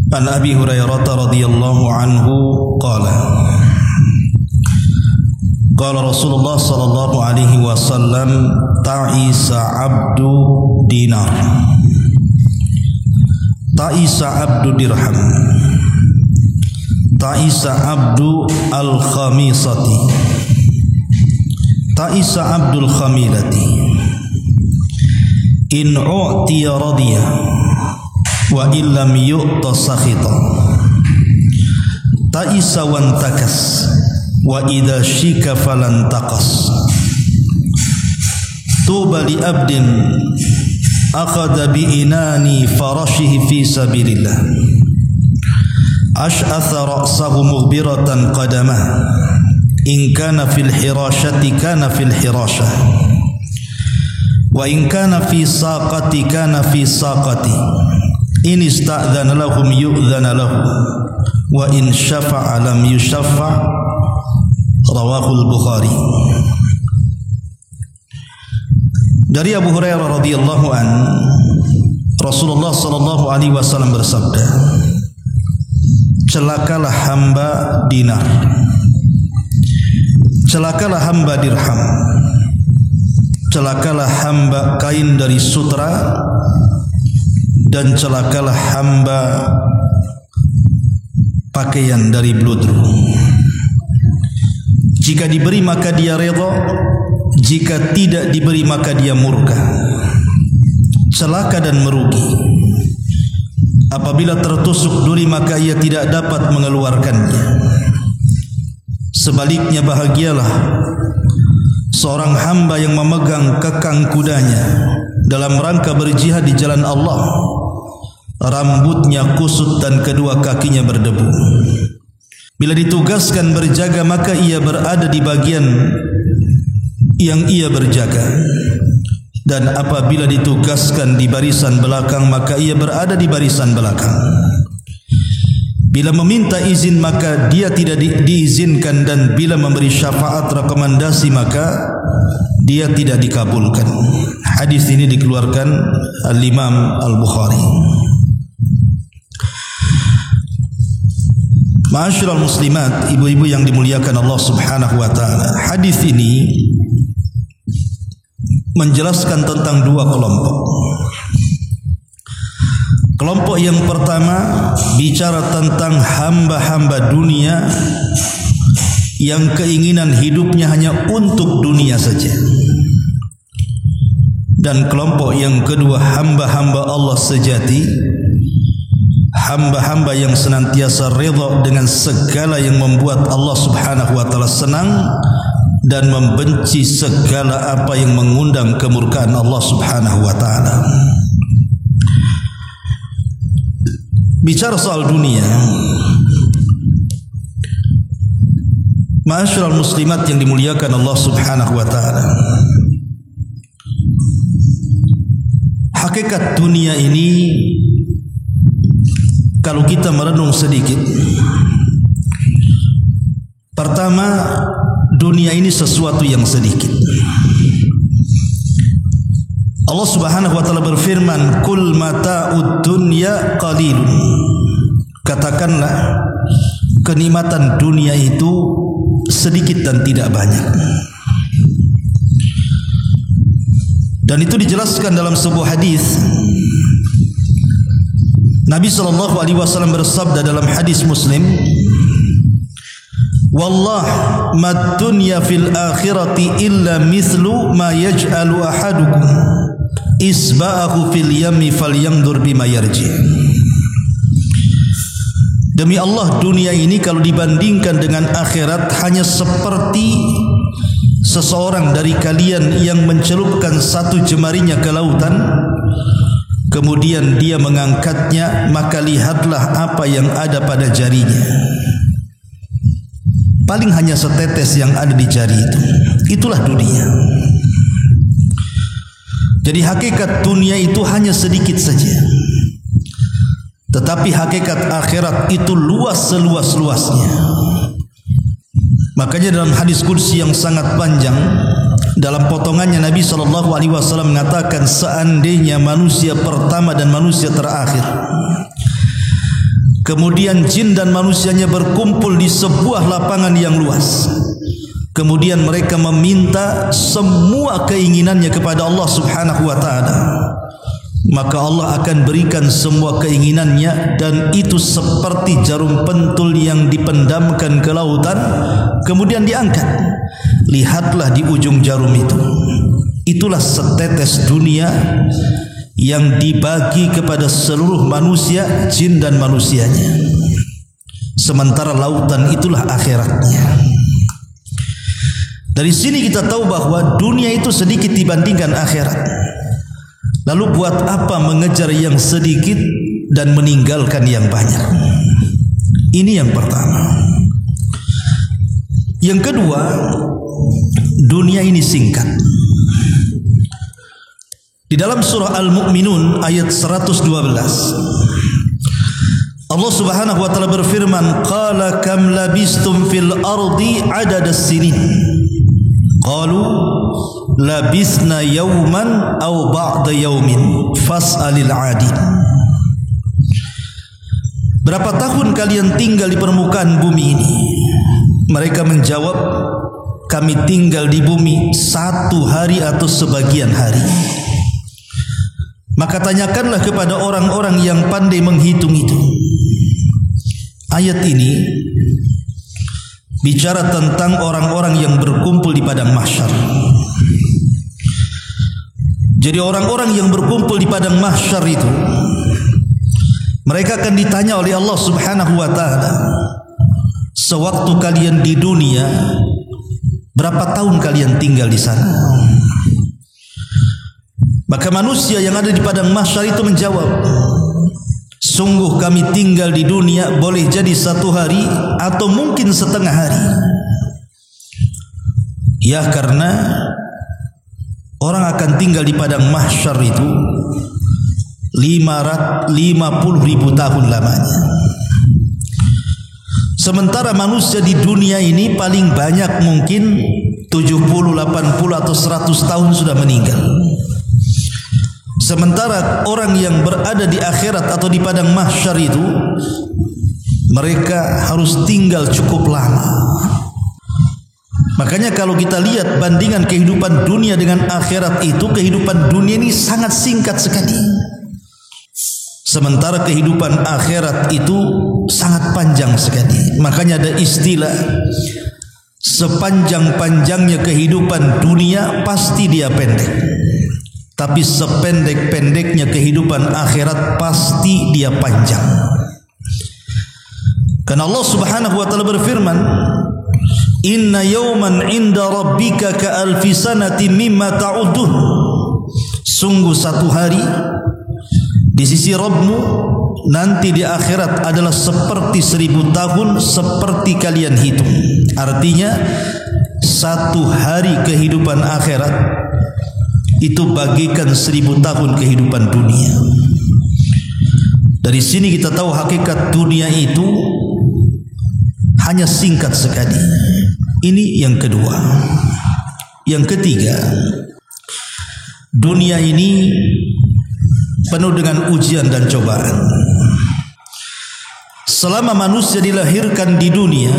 An Abi Hurairah radhiyallahu anhu qala qala Rasulullah sallallahu alaihi wasallam ta'isa abdu dinar ta'isa abdu dirham ta'isa abdu al-khamisati ta'isa abdul khamilati in u'tiya radiya wa illam yu'ta sakhita ta'isa wantakas wa idha shika falan taqas tuba li abdin akhadha bi inani farashihi fi sabilillah ash'atha ra'sahu mughbiratan qadamah in kana fil hirashati kana fil hirashah wa in kana fi saqati kana fi saqati in ista'dhana lahum yu'dhana lahu wa in syafa'a lam yushaffa' rawahul Bukhari. Dari Abu Hurairah radhiyallahu an, Rasulullah sallallahu alaihi wasallam bersabda, celakalah hamba dinar, celakalah hamba dirham, celakalah hamba kain dari sutra, dan celakalah hamba pakaian dari bludru. Jika diberi maka dia redha, jika tidak diberi maka dia murka. Celaka dan merugi. Apabila tertusuk duri maka ia tidak dapat mengeluarkannya. Sebaliknya bahagialah seorang hamba yang memegang kekang kudanya dalam rangka berjihad di jalan Allah, rambutnya kusut dan kedua kakinya berdebu. Bila ditugaskan berjaga maka ia berada di bagian yang ia berjaga, dan apabila ditugaskan di barisan belakang maka ia berada di barisan belakang. Bila meminta izin maka dia tidak diizinkan, dan bila memberi syafaat rekomendasi maka dia tidak dikabulkan. Hadis ini dikeluarkan Al-Imam Al-Bukhari. Ma'asyiral muslimat, ibu-ibu yang dimuliakan Allah Subhanahu wa taala. Hadis ini menjelaskan tentang dua kelompok. Kelompok yang pertama bicara tentang hamba-hamba dunia yang keinginan hidupnya hanya untuk dunia saja. Dan kelompok yang kedua hamba-hamba Allah sejati, hamba-hamba yang senantiasa redha dengan segala yang membuat Allah Subhanahu wa taala senang dan membenci segala apa yang mengundang kemurkaan Allah Subhanahu wa taala. Bicara soal dunia, ma'asyiral muslimat yang dimuliakan Allah Subhanahu wa taala, hakikat dunia ini kalau kita merenung sedikit, pertama, dunia ini sesuatu yang sedikit. Allah Subhanahu wa taala berfirman, "Kul mata'ud dunya qalilun." Katakanlah, kenikmatan dunia itu sedikit dan tidak banyak. Dan itu dijelaskan dalam sebuah hadis. Nabi sallallahu alaihi wasallam bersabda dalam hadis Muslim, "Wallah mad dunya fil akhirati illa mithlu ma yaj'alu ahadukum isba'ahu fil yammi falyanzur bima yarji." Demi Allah, dunia ini kalau dibandingkan dengan akhirat hanya seperti seseorang dari kalian yang mencelupkan satu jemarinya ke lautan, kemudian dia mengangkatnya, maka lihatlah apa yang ada pada jarinya. Paling hanya setetes yang ada di jari itu. Itulah dunia. Jadi hakikat dunia itu hanya sedikit saja. Tetapi hakikat akhirat itu luas seluas-luasnya. Makanya dalam hadis qudsi yang sangat panjang, dalam potongannya Nabi SAW mengatakan, seandainya manusia pertama dan manusia terakhir, kemudian jin dan manusianya berkumpul di sebuah lapangan yang luas, kemudian mereka meminta semua keinginannya kepada Allah Subhanahu wa ta'ala, maka Allah akan berikan semua keinginannya, dan itu seperti jarum pentul yang dipendamkan ke lautan kemudian diangkat. Lihatlah di ujung jarum itu, itulah setetes dunia yang dibagi kepada seluruh manusia, jin dan manusianya. Sementara lautan itulah akhiratnya. Dari sini kita tahu bahwa dunia itu sedikit dibandingkan akhirat. Lalu buat apa mengejar yang sedikit dan meninggalkan yang banyak? Ini yang pertama. Yang kedua, dunia ini singkat. Di dalam surah Al-Mu'minun ayat 112, Allah Subhanahu wa taala berfirman, "Qala kam labistum fil ardi adadas sinin?" Qalu labisna yawman aw ba'da yawmin fas'alil 'adid. Berapa tahun kalian tinggal di permukaan bumi ini? Mereka menjawab, kami tinggal di bumi 1 hari atau sebagian hari. Maka tanyakanlah kepada orang-orang yang pandai menghitung itu. Ayat ini bicara tentang orang-orang yang berkumpul di padang mahsyar. Jadi orang-orang yang berkumpul di padang mahsyar itu, mereka akan ditanya oleh Allah Subhanahu wa ta'ala, sewaktu kalian di dunia, berapa tahun kalian tinggal di sana? Maka manusia yang ada di padang mahsyar itu menjawab, sungguh kami tinggal di dunia boleh jadi 1 hari atau mungkin setengah hari. Ya, karena orang akan tinggal di padang mahsyar itu 550.000 tahun lamanya. Sementara manusia di dunia ini paling banyak mungkin 70, 80 atau 100 tahun sudah meninggal. Sementara orang yang berada di akhirat atau di padang mahsyar itu, mereka harus tinggal cukup lama. Makanya kalau kita lihat bandingan kehidupan dunia dengan akhirat itu, kehidupan dunia ini sangat singkat sekali. Sementara kehidupan akhirat itu sangat panjang sekali. Makanya ada istilah, sepanjang-panjangnya kehidupan dunia pasti dia pendek, tapi sependek-pendeknya kehidupan akhirat pasti dia panjang. Karena Allah Subhanahu wa taala berfirman, "Inna yawman 'inda rabbika ka alfi sanatin mimma ta'udun." Sungguh 1 hari di sisi Rabbmu nanti di akhirat adalah seperti 1000 tahun seperti kalian hitung. Artinya 1 hari kehidupan akhirat itu bagikan 1000 tahun kehidupan dunia. Dari sini kita tahu hakikat dunia itu hanya singkat sekali. Ini yang kedua. Yang ketiga, dunia ini penuh dengan ujian dan cobaan. Selama manusia dilahirkan di dunia,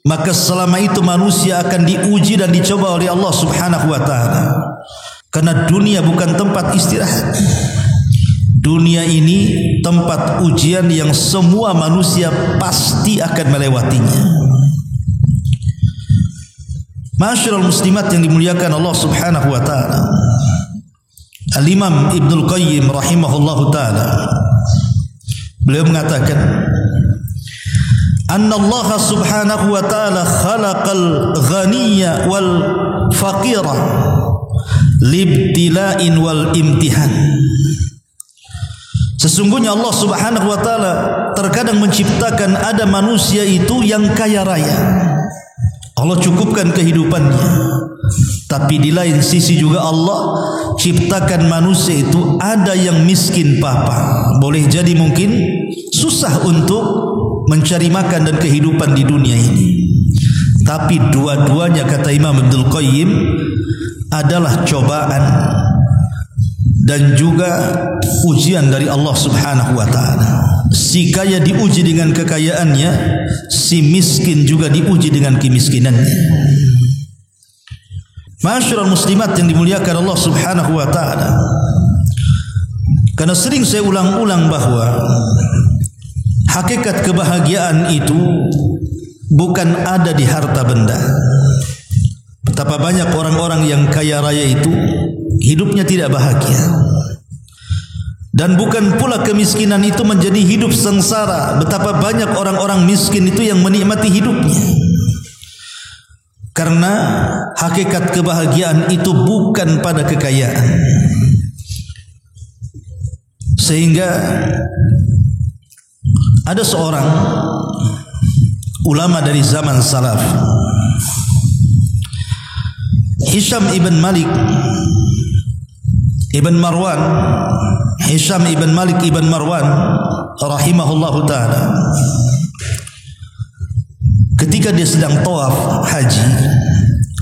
maka selama itu manusia akan diuji dan dicoba oleh Allah Subhanahu wa ta'ala. Karena dunia bukan tempat istirahat. Dunia ini tempat ujian yang semua manusia pasti akan melewatinya. Ma'asyiral muslimat yang dimuliakan Allah Subhanahu wa ta'ala, Al-Imam Ibnul Qayyim rahimahullahu ta'ala, beliau mengatakan, Anna Allah Subhanahu wa ta'ala khalaqal ghaniyya wal faqira libtila'in wal imtihan. Sesungguhnya Allah Subhanahu wa ta'ala terkadang menciptakan ada manusia itu yang kaya raya, Allah cukupkan kehidupannya. Tapi di lain sisi juga Allah ciptakan manusia itu ada yang miskin papa. Boleh jadi mungkin susah untuk mencari makan dan kehidupan di dunia ini. Tapi dua-duanya kata Imam Ibnul Qayyim adalah cobaan dan juga ujian dari Allah Subhanahu wa taala. Si kaya diuji dengan kekayaannya, si miskin juga diuji dengan kemiskinannya. Ma'asyiral muslimat yang dimuliakan Allah Subhanahu wa taala. Karena sering saya ulang-ulang bahwa hakikat kebahagiaan itu bukan ada di harta benda. Betapa banyak orang-orang yang kaya raya itu hidupnya tidak bahagia. Dan bukan pula kemiskinan itu menjadi hidup sengsara. Betapa banyak orang-orang miskin itu yang menikmati hidupnya. Karena hakikat kebahagiaan itu bukan pada kekayaan. Sehingga ada seorang ulama dari zaman salaf, Hisham ibn Malik ibn Marwan, Hisham ibn Malik ibn Marwan rahimahullahu ta'ala, ketika dia sedang tawaf haji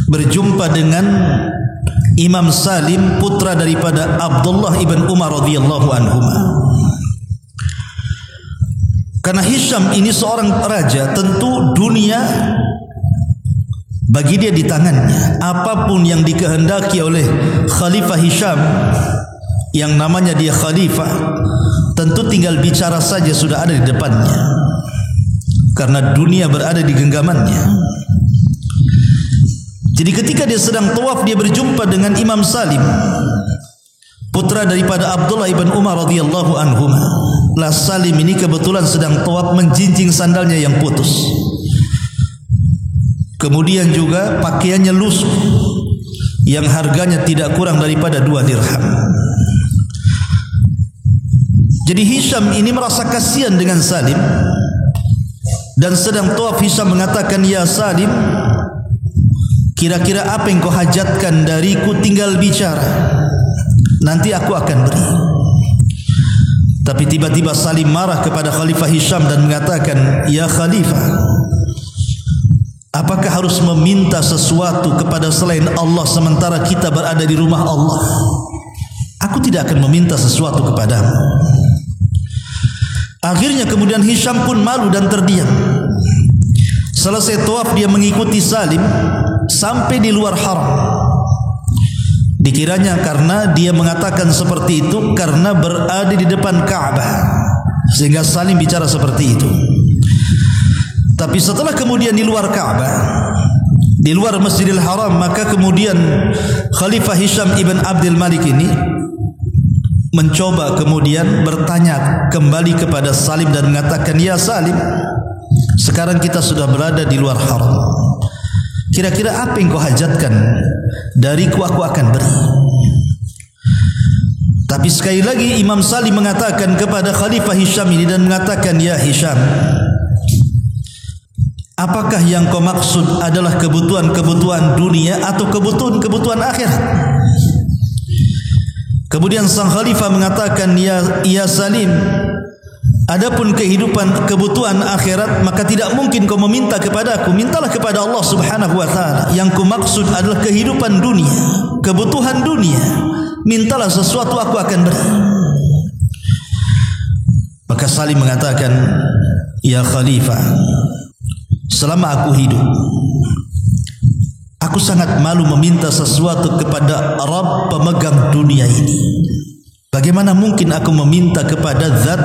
berjumpa dengan Imam Salim, putra daripada Abdullah ibn Umar radhiyallahu anhu. Karena Hisham ini seorang raja, tentu dunia bagi dia di tangannya. Apapun yang dikehendaki oleh Khalifah Hisham, yang namanya dia khalifah, tentu tinggal bicara saja sudah ada di depannya. Karena dunia berada di genggamannya. Jadi ketika dia sedang tawaf, dia berjumpa dengan Imam Salim, putra daripada Abdullah ibn Umar radhiyallahu anhu. Lah Salim ini kebetulan sedang tawaf menjinjing sandalnya yang putus. Kemudian juga pakaiannya lusuh yang harganya tidak kurang daripada 2 dirham. Jadi Hisham ini merasa kasihan dengan Salim. Dan sedang tawaf Hisham mengatakan, "Ya Salim, kira-kira apa yang kau hajatkan dariku, tinggal bicara, nanti aku akan beri." Tapi tiba-tiba Salim marah kepada Khalifah Hisham dan mengatakan, "Ya Khalifah, apakah harus meminta sesuatu kepada selain Allah sementara kita berada di rumah Allah? Aku tidak akan meminta sesuatu kepadamu." Akhirnya kemudian Hisham pun malu dan terdiam. Selesai tawaf dia mengikuti Salim sampai di luar haram. Dikiranya karena dia mengatakan seperti itu karena berada di depan Ka'bah, sehingga Salim bicara seperti itu. Tapi setelah kemudian di luar Ka'bah, di luar Masjidil Haram, maka kemudian Khalifah Hisham ibn Abdul Malik ini mencoba kemudian bertanya kembali kepada Salim dan mengatakan, "Ya Salim, sekarang kita sudah berada di luar haram. Kira-kira apa yang kau hajatkan dariku, aku akan beri." Tapi sekali lagi Imam Salim mengatakan kepada Khalifah Hisham ini dan mengatakan, "Ya Hisham, apakah yang kau maksud adalah kebutuhan-kebutuhan dunia atau kebutuhan-kebutuhan akhirat?" Kemudian sang khalifah mengatakan, ya Salim, adapun kebutuhan akhirat, maka tidak mungkin kau meminta kepadaku. Mintalah kepada Allah Subhanahu wa taala. Yang ku maksud adalah kehidupan dunia, kebutuhan dunia. Mintalah sesuatu, aku akan beri. Maka Salim mengatakan, "Ya Khalifah, selama aku hidup, aku sangat malu meminta sesuatu kepada Rabb pemegang dunia ini. Bagaimana mungkin aku meminta kepada zat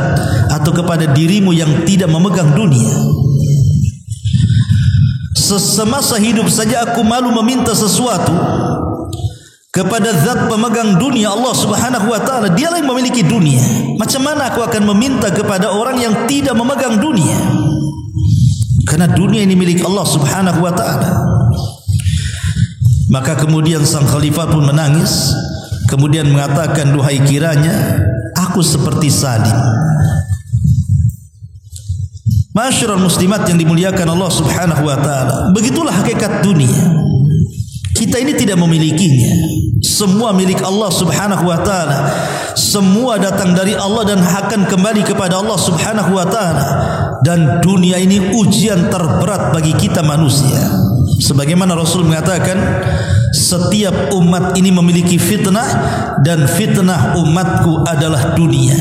atau kepada dirimu yang tidak memegang dunia? Semasa hidup saja aku malu meminta sesuatu kepada zat pemegang dunia, Allah Subhanahu wa taala. Dialah yang memiliki dunia. Macam mana aku akan meminta kepada orang yang tidak memegang dunia? Karena dunia ini milik Allah Subhanahu wa taala." Maka kemudian sang khalifah pun menangis, kemudian mengatakan, "Duhai kiranya aku seperti Salim. Ma'asyiral muslimat yang dimuliakan Allah Subhanahu wa taala, begitulah hakikat dunia. Kita ini tidak memilikinya. Semua milik Allah Subhanahu wa taala. Semua datang dari Allah dan akan kembali kepada Allah Subhanahu wa taala. Dan dunia ini ujian terberat bagi kita manusia. Sebagaimana Rasul mengatakan, setiap umat ini memiliki fitnah dan fitnah umatku adalah dunia.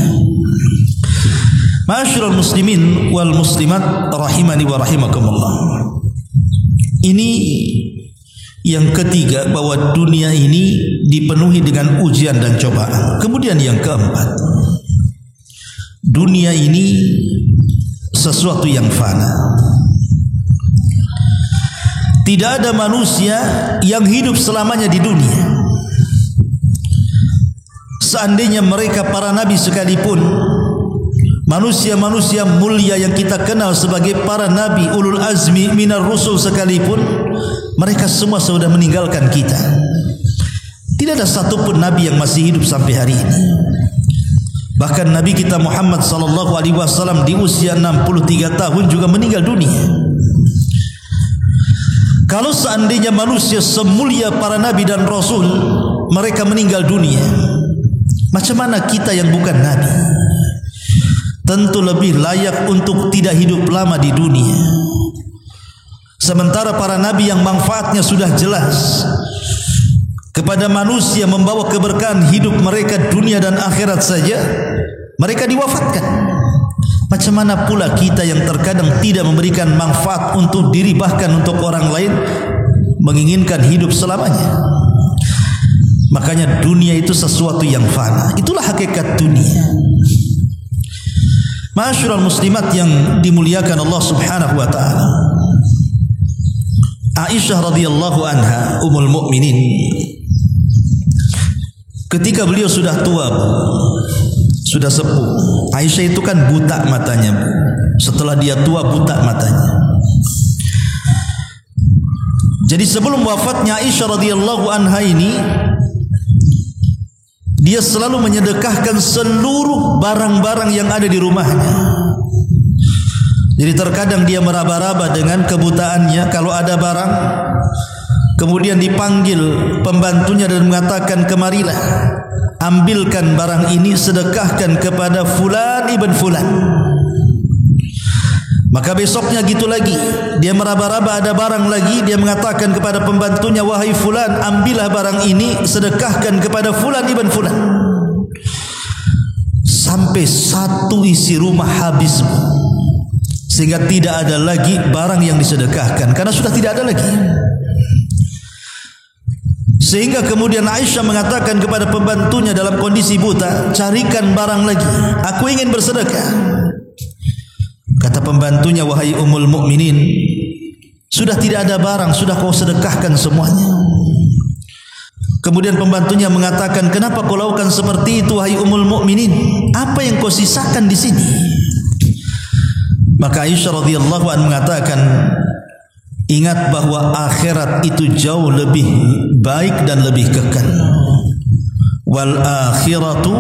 Ma'asyiral muslimin wal muslimat rahimani wa rahimakumullah. Ini yang ketiga, bahwa dunia ini dipenuhi dengan ujian dan cobaan. Kemudian yang keempat, dunia ini sesuatu yang fana. Tidak ada manusia yang hidup selamanya di dunia. Seandainya mereka para nabi sekalipun, manusia-manusia mulia yang kita kenal sebagai para nabi, ulul azmi minar rusul sekalipun, mereka semua sudah meninggalkan kita. Tidak ada satupun nabi yang masih hidup sampai hari ini. Bahkan Nabi kita Muhammad sallallahu alaihi wasallam di usia 63 tahun juga meninggal dunia. Kalau seandainya manusia semulia para nabi dan rasul mereka meninggal dunia, macam mana kita yang bukan nabi? Tentu lebih layak untuk tidak hidup lama di dunia. Sementara para nabi yang manfaatnya sudah jelas kepada manusia, membawa keberkahan hidup mereka dunia dan akhirat saja, mereka diwafatkan. Macam mana pula kita yang terkadang tidak memberikan manfaat untuk diri bahkan untuk orang lain, menginginkan hidup selamanya. Makanya dunia itu sesuatu yang fana. Itulah hakikat dunia. Ma'asyiral muslimat yang dimuliakan Allah Subhanahu wa taala, Aisyah radhiyallahu anha ummul mukminin, ketika beliau sudah tua, sudah sepuh. Aisyah itu kan buta matanya. Setelah dia tua buta matanya. Jadi sebelum wafatnya Aisyah radhiyallahu anha ini, dia selalu menyedekahkan seluruh barang-barang yang ada di rumahnya. Jadi terkadang dia meraba-raba dengan kebutaannya. Kalau ada barang, kemudian dipanggil pembantunya dan mengatakan, kemarilah, ambilkan barang ini, sedekahkan kepada fulan ibn fulan. Maka besoknya gitu lagi, dia meraba-raba ada barang lagi, dia mengatakan kepada pembantunya, wahai fulan, ambillah barang ini, sedekahkan kepada fulan ibn fulan. Sampai satu isi rumah habis, sehingga tidak ada lagi barang yang disedekahkan, karena sudah tidak ada lagi. Sehingga kemudian Aisyah mengatakan kepada pembantunya dalam kondisi buta, carikan barang lagi, aku ingin bersedekah. Kata pembantunya, wahai ummul mukminin, sudah tidak ada barang, sudah kau sedekahkan semuanya. Kemudian pembantunya mengatakan, kenapa kau lakukan seperti itu wahai ummul mukminin? Apa yang kau sisakan di sini? Maka Aisyah radhiyallahu anha mengatakan, ingat bahwa akhirat itu jauh lebih baik dan lebih kekal. Wal akhiratu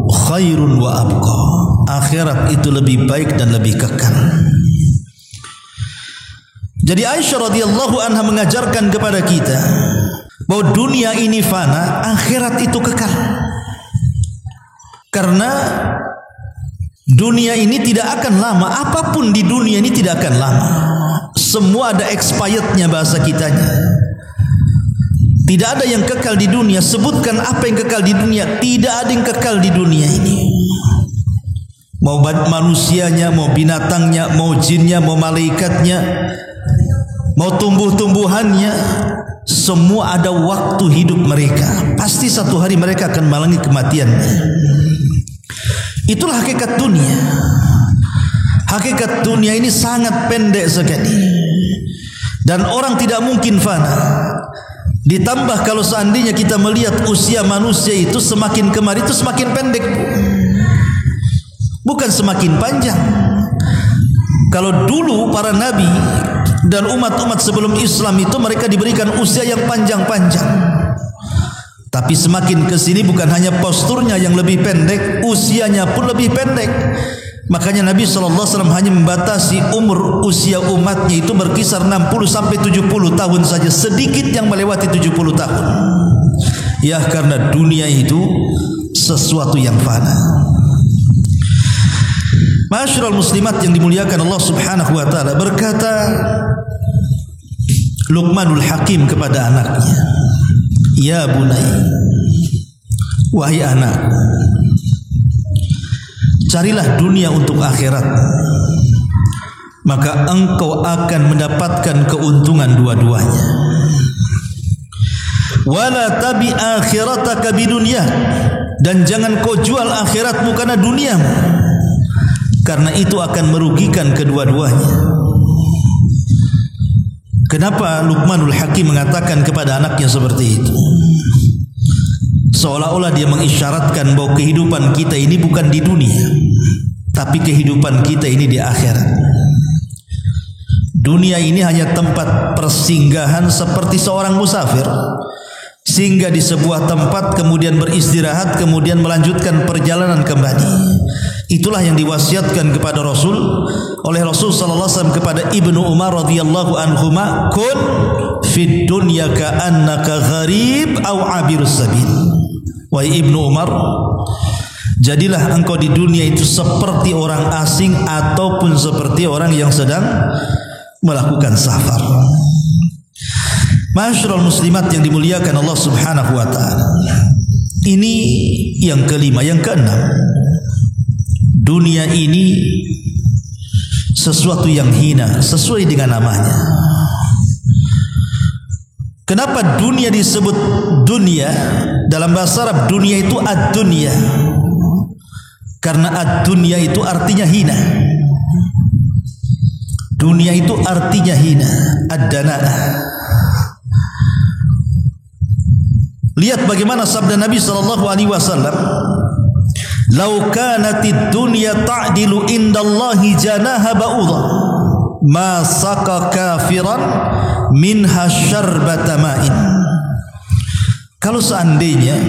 khairun wa abqa. Akhirat itu lebih baik dan lebih kekal. Jadi Aisyah radhiyallahu anha mengajarkan kepada kita bahwa dunia ini fana, akhirat itu kekal. Karena dunia ini tidak akan lama. Apapun di dunia ini tidak akan lama. Semua ada expirednya bahasa kitanya. Tidak ada yang kekal di dunia. Sebutkan apa yang kekal di dunia. Tidak ada yang kekal di dunia ini. Mau manusianya, mau binatangnya, mau jinnya, mau malaikatnya, mau tumbuh-tumbuhannya, semua ada waktu hidup mereka. Pasti satu hari mereka akan mengalami kematiannya. Itulah hakikat dunia. Hakikat dunia ini sangat pendek sekali, dan orang tidak mungkin fana. Ditambah kalau seandainya kita melihat usia manusia itu semakin kemari itu semakin pendek, bukan semakin panjang. Kalau dulu para nabi dan umat-umat sebelum Islam itu mereka diberikan usia yang panjang-panjang, tapi semakin ke sini bukan hanya posturnya yang lebih pendek, usianya pun lebih pendek. Makanya Nabi SAW hanya membatasi umur usia umatnya itu berkisar 60 sampai 70 tahun saja, sedikit yang melewati 70 tahun. Ya, karena dunia itu sesuatu yang fana. Ma'asyiral muslimat yang dimuliakan Allah Subhanahu wa taala, berkata Luqmanul Hakim kepada anaknya, "Ya bunai, wahai anak, carilah dunia untuk akhirat, maka engkau akan mendapatkan keuntungan dua-duanya. Wala tabi akhirataka bidunya, dan jangan kau jual akhiratmu karena dunia, karena itu akan merugikan kedua-duanya." Kenapa Luqmanul Hakim mengatakan kepada anaknya seperti itu? Seolah-olah dia mengisyaratkan bahwa kehidupan kita ini bukan di dunia, tapi kehidupan kita ini di akhirat. Dunia ini hanya tempat persinggahan seperti seorang musafir, singgah di sebuah tempat, kemudian beristirahat, kemudian melanjutkan perjalanan kembali. Itulah yang diwasiatkan kepada Rasul oleh Rasul sallallahu alaihi wasallam kepada Ibnu Umar radhiyallahu anhuma, "Kun fid dunya ka'annaka gharib aw 'abirus sabil." Wahai Ibnu Umar, jadilah engkau di dunia itu seperti orang asing ataupun seperti orang yang sedang melakukan safar. Ma'asyiral muslimat yang dimuliakan Allah Subhanahu wa taala. Ini yang kelima, yang keenam. Dunia ini sesuatu yang hina sesuai dengan namanya. Kenapa dunia disebut dunia? Dalam bahasa Arab dunia itu ad-dunya, karena ad-dunya itu artinya hina. Dunia itu artinya hina, ad-dana'ah. Lihat bagaimana sabda Nabi sallallahu alaihi wasallam, "Lau kanatid dunya ta'dilu indallahi janaha ba'udha, ma saqa kafiran minha syarbata ma'in." Kalau seandainya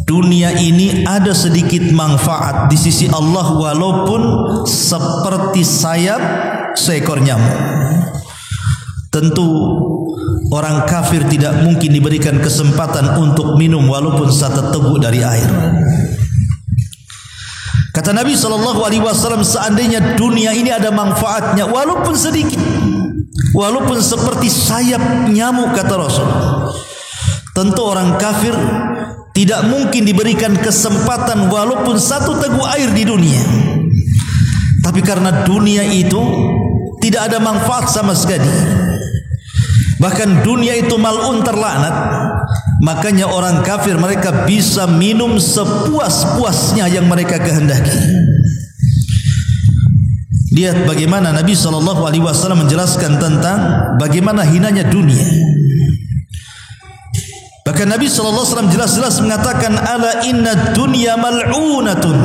dunia ini ada sedikit manfaat di sisi Allah walaupun seperti sayap seekor nyamuk, tentu orang kafir tidak mungkin diberikan kesempatan untuk minum walaupun satu teguk dari air. Kata Nabi SAW, seandainya dunia ini ada manfaatnya walaupun sedikit, walaupun seperti sayap nyamuk, kata Rasul, tentu orang kafir tidak mungkin diberikan kesempatan walaupun satu teguk air di dunia. Tapi karena dunia itu tidak ada manfaat sama sekali, bahkan dunia itu mal'un, terlaknat, makanya orang kafir mereka bisa minum sepuas-puasnya yang mereka kehendaki. Lihat bagaimana Nabi SAW menjelaskan tentang bagaimana hinanya dunia. Bahkan Nabi SAW jelas-jelas mengatakan, "Ala inna dunya mal'unatun."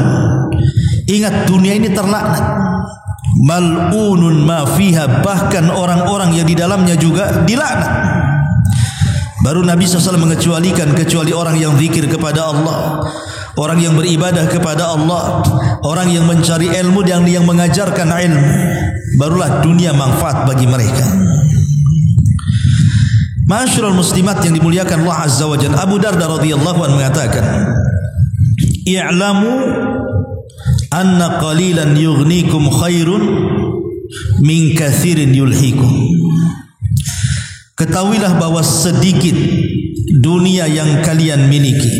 Ingat, dunia ini terlaknat. Mal'unun ma fiha, bahkan orang-orang yang di dalamnya juga dilaknat. Baru Nabi SAW mengecualikan kecuali orang yang zikir kepada Allah, orang yang beribadah kepada Allah, orang yang mencari ilmu dan yang mengajarkan ilmu, barulah dunia manfaat bagi mereka. Ma'asyiral muslimat yang dimuliakan Allah Azza wa Jalla, Abu Darda radhiyallahu anhu mengatakan, "I'lamu anna qalilan yughnikum khairun min katsirin yulhikum." Ketahuilah bahwa sedikit dunia yang kalian miliki,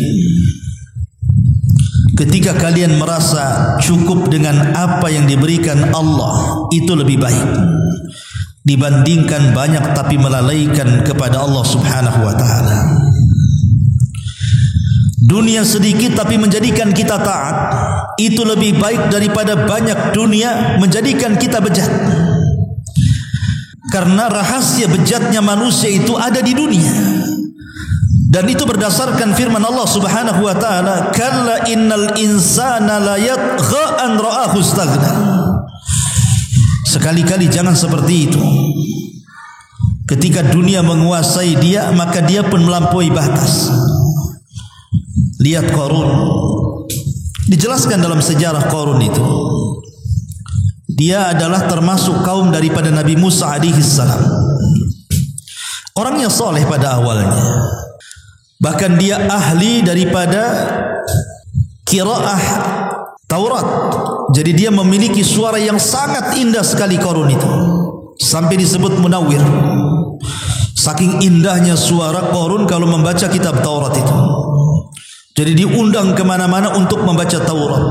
ketika kalian merasa cukup dengan apa yang diberikan Allah, itu lebih baik dibandingkan banyak tapi melalaikan kepada Allah Subhanahu wa taala. Dunia sedikit tapi menjadikan kita taat, itu lebih baik daripada banyak dunia menjadikan kita bejat. Karena rahasia bejatnya manusia itu ada di dunia. Dan itu berdasarkan firman Allah Subhanahu wa taala, "Kalla innal insana la yatgha an ra'ahu istaghna." Sekali-kali jangan seperti itu. Ketika dunia menguasai dia, maka dia pun melampaui batas. Lihat Qarun. Dijelaskan dalam sejarah Qarun itu, dia adalah termasuk kaum daripada Nabi Musa alaihi salam. Orangnya soleh pada awalnya. Bahkan dia ahli daripada qiraah Taurat. Jadi dia memiliki suara yang sangat indah sekali Qarun itu. Sampai disebut munawwir. Saking indahnya suara Qarun kalau membaca kitab Taurat itu. Jadi diundang kemana-mana untuk membaca Taurat.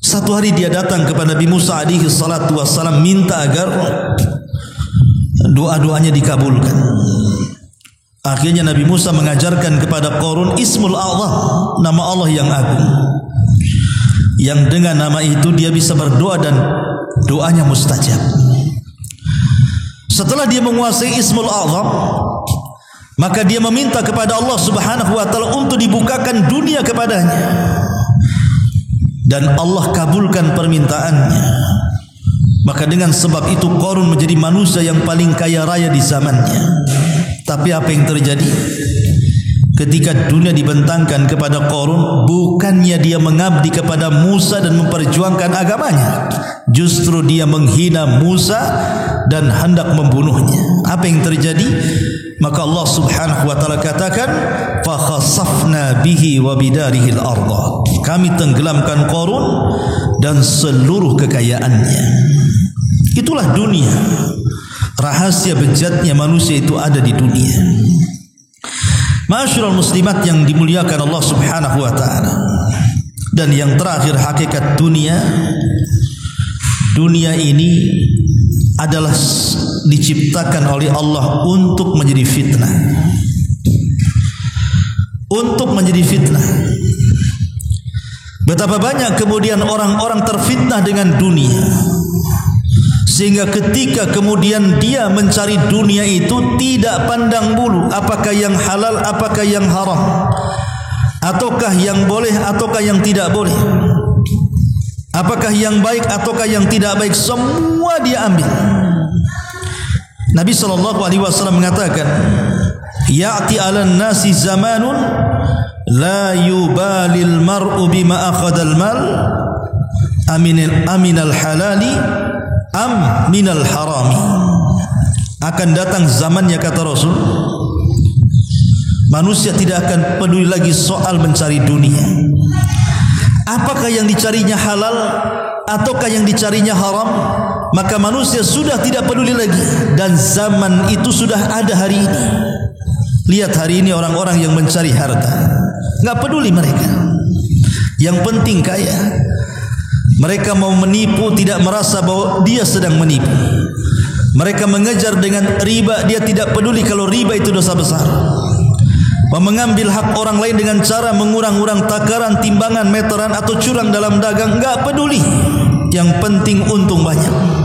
Satu hari dia datang kepada Nabi Musa alaihi salatu wassalam, minta agar doa-doanya dikabulkan. Akhirnya Nabi Musa mengajarkan kepada Qarun Ismul A'zam, nama Allah yang agung, yang dengan nama itu dia bisa berdoa dan doanya mustajab. Setelah dia menguasai Ismul A'zam, maka dia meminta kepada Allah Subhanahu wa taala untuk dibukakan dunia kepadanya. Dan Allah kabulkan permintaannya. Maka dengan sebab itu Qarun menjadi manusia yang paling kaya raya di zamannya. Tapi apa yang terjadi? Ketika dunia dibentangkan kepada Qarun, bukannya dia mengabdi kepada Musa dan memperjuangkan agamanya, justru dia menghina Musa dan hendak membunuhnya. Apa yang terjadi? Maka Allah Subhanahu wa taala katakan, fa khasafna bihi wa bidarihi al-ardh. Kami tenggelamkan Qarun dan seluruh kekayaannya. Itulah dunia. Rahasia bejatnya manusia itu ada di dunia. Ma'asyiral muslimat yang dimuliakan Allah Subhanahu wa taala. Dan yang terakhir, hakikat dunia. Dunia ini adalah diciptakan oleh Allah untuk menjadi fitnah. Untuk menjadi fitnah. Betapa banyak kemudian orang-orang terfitnah dengan dunia, sehingga ketika kemudian dia mencari dunia itu tidak pandang bulu apakah yang halal, apakah yang haram, ataukah yang boleh, ataukah yang tidak boleh, apakah yang baik, ataukah yang tidak baik, semua dia ambil. Nabi SAW mengatakan, ya'ti 'alan nasi zamanun la yubalil mar'u bima akhadal mal aminal halali am minal harami. Akan datang zamannya, kata Rasul, manusia tidak akan peduli lagi soal mencari dunia, apakah yang dicarinya halal ataukah yang dicarinya haram. Maka manusia sudah tidak peduli lagi. Dan zaman itu sudah ada hari ini. Lihat hari ini orang-orang yang mencari harta, enggak peduli mereka, yang penting kaya. Mereka mau menipu, tidak merasa bahwa dia sedang menipu. Mereka mengejar dengan riba, dia tidak peduli kalau riba itu dosa besar. Mengambil hak orang lain dengan cara mengurang-urang takaran, timbangan, meteran atau curang dalam dagang, enggak peduli. Yang penting untung banyak.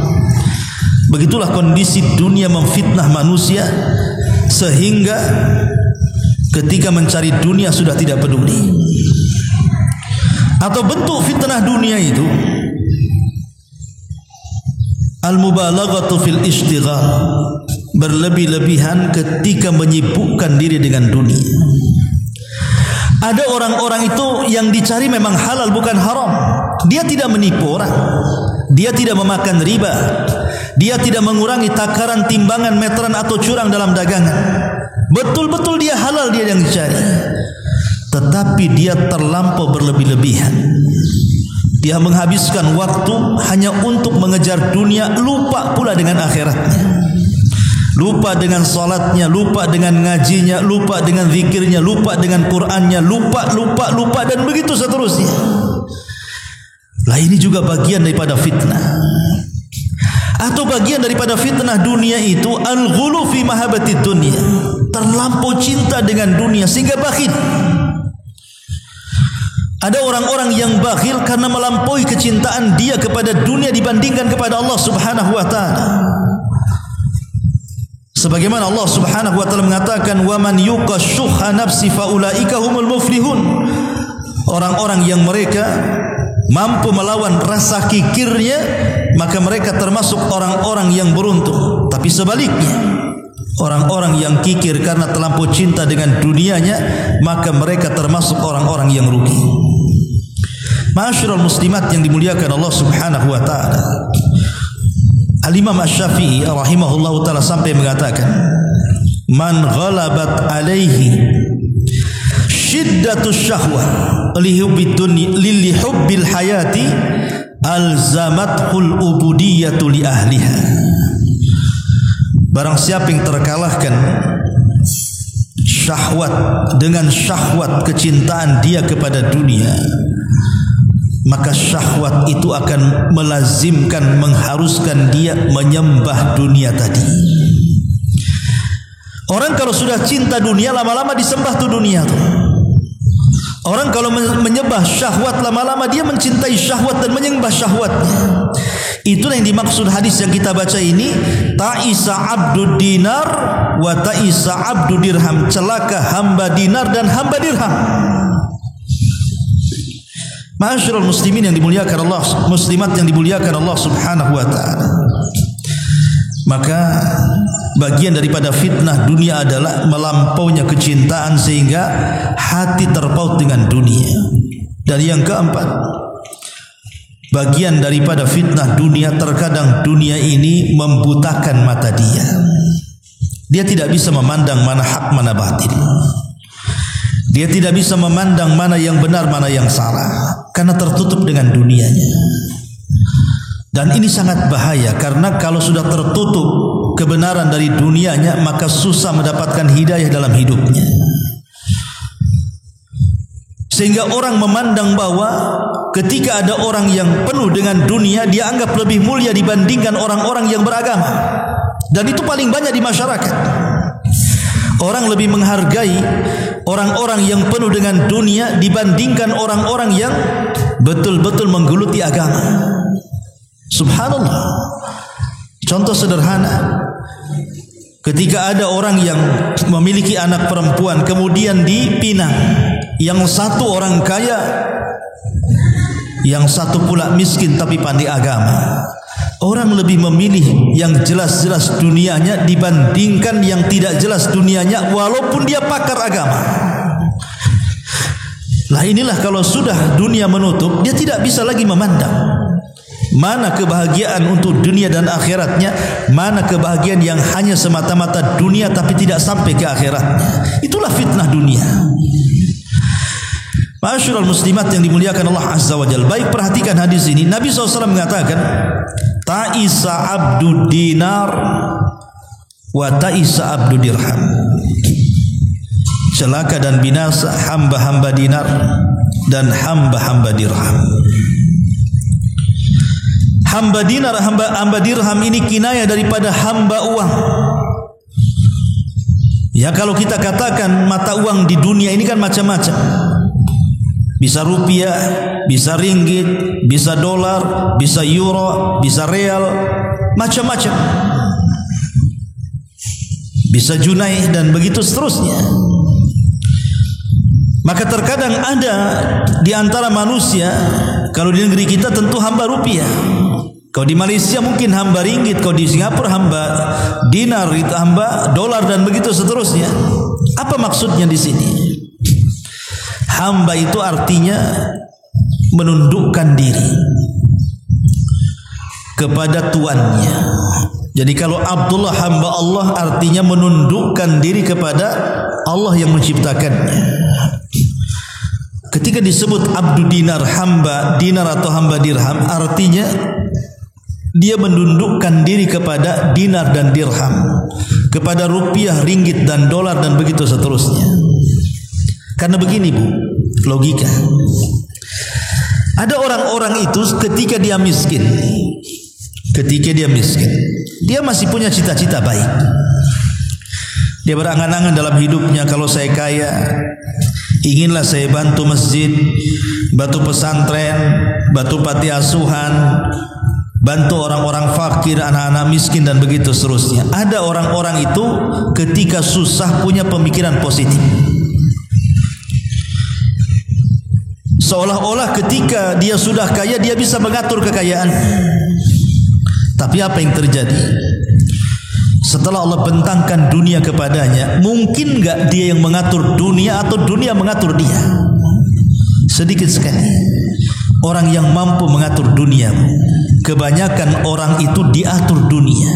Begitulah kondisi dunia memfitnah manusia, sehingga ketika mencari dunia sudah tidak peduli. Atau bentuk fitnah dunia itu al-mubalaghatu fil ishtighal, berlebih-lebihan ketika menyibukkan diri dengan dunia. Ada orang-orang itu yang dicari memang halal bukan haram. Dia tidak menipu orang, dia tidak memakan riba, dia tidak mengurangi takaran, timbangan, meteran atau curang dalam dagangan. Betul-betul dia halal, dia yang dicari. Tetapi dia terlampau berlebih-lebihan. Dia menghabiskan waktu hanya untuk mengejar dunia, lupa pula dengan akhiratnya. Lupa dengan salatnya, lupa dengan ngajinya, lupa dengan zikirnya, lupa dengan Qur'annya, lupa dan begitu seterusnya. Lah ini juga bagian daripada fitnah. Atau bagian daripada fitnah dunia itu al-ghulu fi mahabbatid dunya, terlampau cinta dengan dunia sehingga bakhil. Ada orang-orang yang bakhil karena melampaui kecintaan dia kepada dunia dibandingkan kepada Allah Subhanahu wa taala. Sebagaimana Allah Subhanahu wa taala mengatakan, "Wa man yuqashuha nafsi fa ulaika humul muflihun." Orang-orang yang mereka mampu melawan rasa kikirnya, maka mereka termasuk orang-orang yang beruntung. Tapi sebaliknya, orang-orang yang kikir karena terlampau cinta dengan dunianya, maka mereka termasuk orang-orang yang rugi. Ma'asyiral muslimat yang dimuliakan Allah Subhanahu wa taala. Al-Imam Asy-Syafi'i rahimahullahu taala sampai mengatakan, "Man ghalabat alaihi shiddatus syahwah li hubbil hayati alzamatul ubudiyyatu li ahliha." Barang siapa yang terkalahkan syahwat dengan syahwat kecintaan dia kepada dunia, maka syahwat itu akan melazimkan, mengharuskan dia menyembah dunia tadi. Orang kalau sudah cinta dunia, lama-lama disembah tuh dunia tuh. Orang kalau menyembah syahwat, lama-lama dia mencintai syahwat dan menyembah syahwatnya. Itulah yang dimaksud hadis yang kita baca ini, ta'isa abdud dinar wa ta'isa abdud dirham. Celaka hamba dinar dan hamba dirham. Ma'asyiral muslimin yang dimuliakan Allah, muslimat yang dimuliakan Allah Subhanahu wa taala. Maka bagian daripada fitnah dunia adalah melampaunya kecintaan sehingga hati terpaut dengan dunia. Dan yang keempat, bagian daripada fitnah dunia, terkadang dunia ini membutakan mata dia. Dia tidak bisa memandang mana hak mana batil. Dia tidak bisa memandang mana yang benar mana yang salah karena tertutup dengan dunianya. Dan ini sangat bahaya karena kalau sudah tertutup kebenaran dari dunianya, maka susah mendapatkan hidayah dalam hidupnya. Sehingga orang memandang bahwa ketika ada orang yang penuh dengan dunia, dia anggap lebih mulia dibandingkan orang-orang yang beragama. Dan itu paling banyak di masyarakat. Orang lebih menghargai orang-orang yang penuh dengan dunia dibandingkan orang-orang yang betul-betul menggeluti agama. Subhanallah. Contoh sederhana, ketika ada orang yang memiliki anak perempuan kemudian dipinang, yang satu orang kaya, yang satu pula miskin tapi pandai agama, orang lebih memilih yang jelas-jelas dunianya dibandingkan yang tidak jelas dunianya walaupun dia pakar agama. Lah inilah kalau sudah dunia menutup, dia tidak bisa lagi memandang mana kebahagiaan untuk dunia dan akhiratnya, mana kebahagiaan yang hanya semata-mata dunia tapi tidak sampai ke akhiratnya. Itulah fitnah dunia. Ma'asyiral muslimat yang dimuliakan Allah Azza wa Jalla. Baik, perhatikan hadis ini. Nabi SAW mengatakan, ta'isa abdu dinar wa ta'isa abdu dirham. Celaka dan binasa hamba-hamba dinar dan hamba-hamba dirham. Hamba dinar, hamba dirham ini kinayah daripada hamba uang. Ya, kalau kita katakan mata uang di dunia ini kan macam-macam. Bisa rupiah, bisa ringgit, bisa dolar, bisa euro, bisa real, macam-macam. Bisa junai dan begitu seterusnya. Maka terkadang ada di antara manusia, kalau di negeri kita tentu hamba rupiah. Kalau di Malaysia mungkin hamba ringgit, kalau di Singapura hamba dinar, hamba dolar dan begitu seterusnya. Apa maksudnya di sini? Hamba itu artinya menundukkan diri kepada tuannya. Jadi kalau Abdullah hamba Allah artinya menundukkan diri kepada Allah yang menciptakannya. Ketika disebut abdu dinar, hamba dinar atau hamba dirham, artinya dia menundukkan diri kepada dinar dan dirham, kepada rupiah, ringgit dan dolar dan begitu seterusnya. Karena begini Bu, logika. Ada orang-orang itu ketika dia miskin, dia masih punya cita-cita baik. Dia berangan-angan dalam hidupnya, kalau saya kaya, inginlah saya bantu masjid, bantu pesantren, bantu panti asuhan, bantu orang-orang fakir, anak-anak miskin dan begitu seterusnya. Ada orang-orang itu ketika susah punya pemikiran positif. Seolah-olah ketika dia sudah kaya dia bisa mengatur kekayaan. Tapi apa yang terjadi? setelah Allah bentangkan dunia kepadanya, mungkin enggak dia yang mengatur dunia atau dunia mengatur dia? Sedikit sekali orang yang mampu mengatur dunia. Kebanyakan orang itu diatur dunia.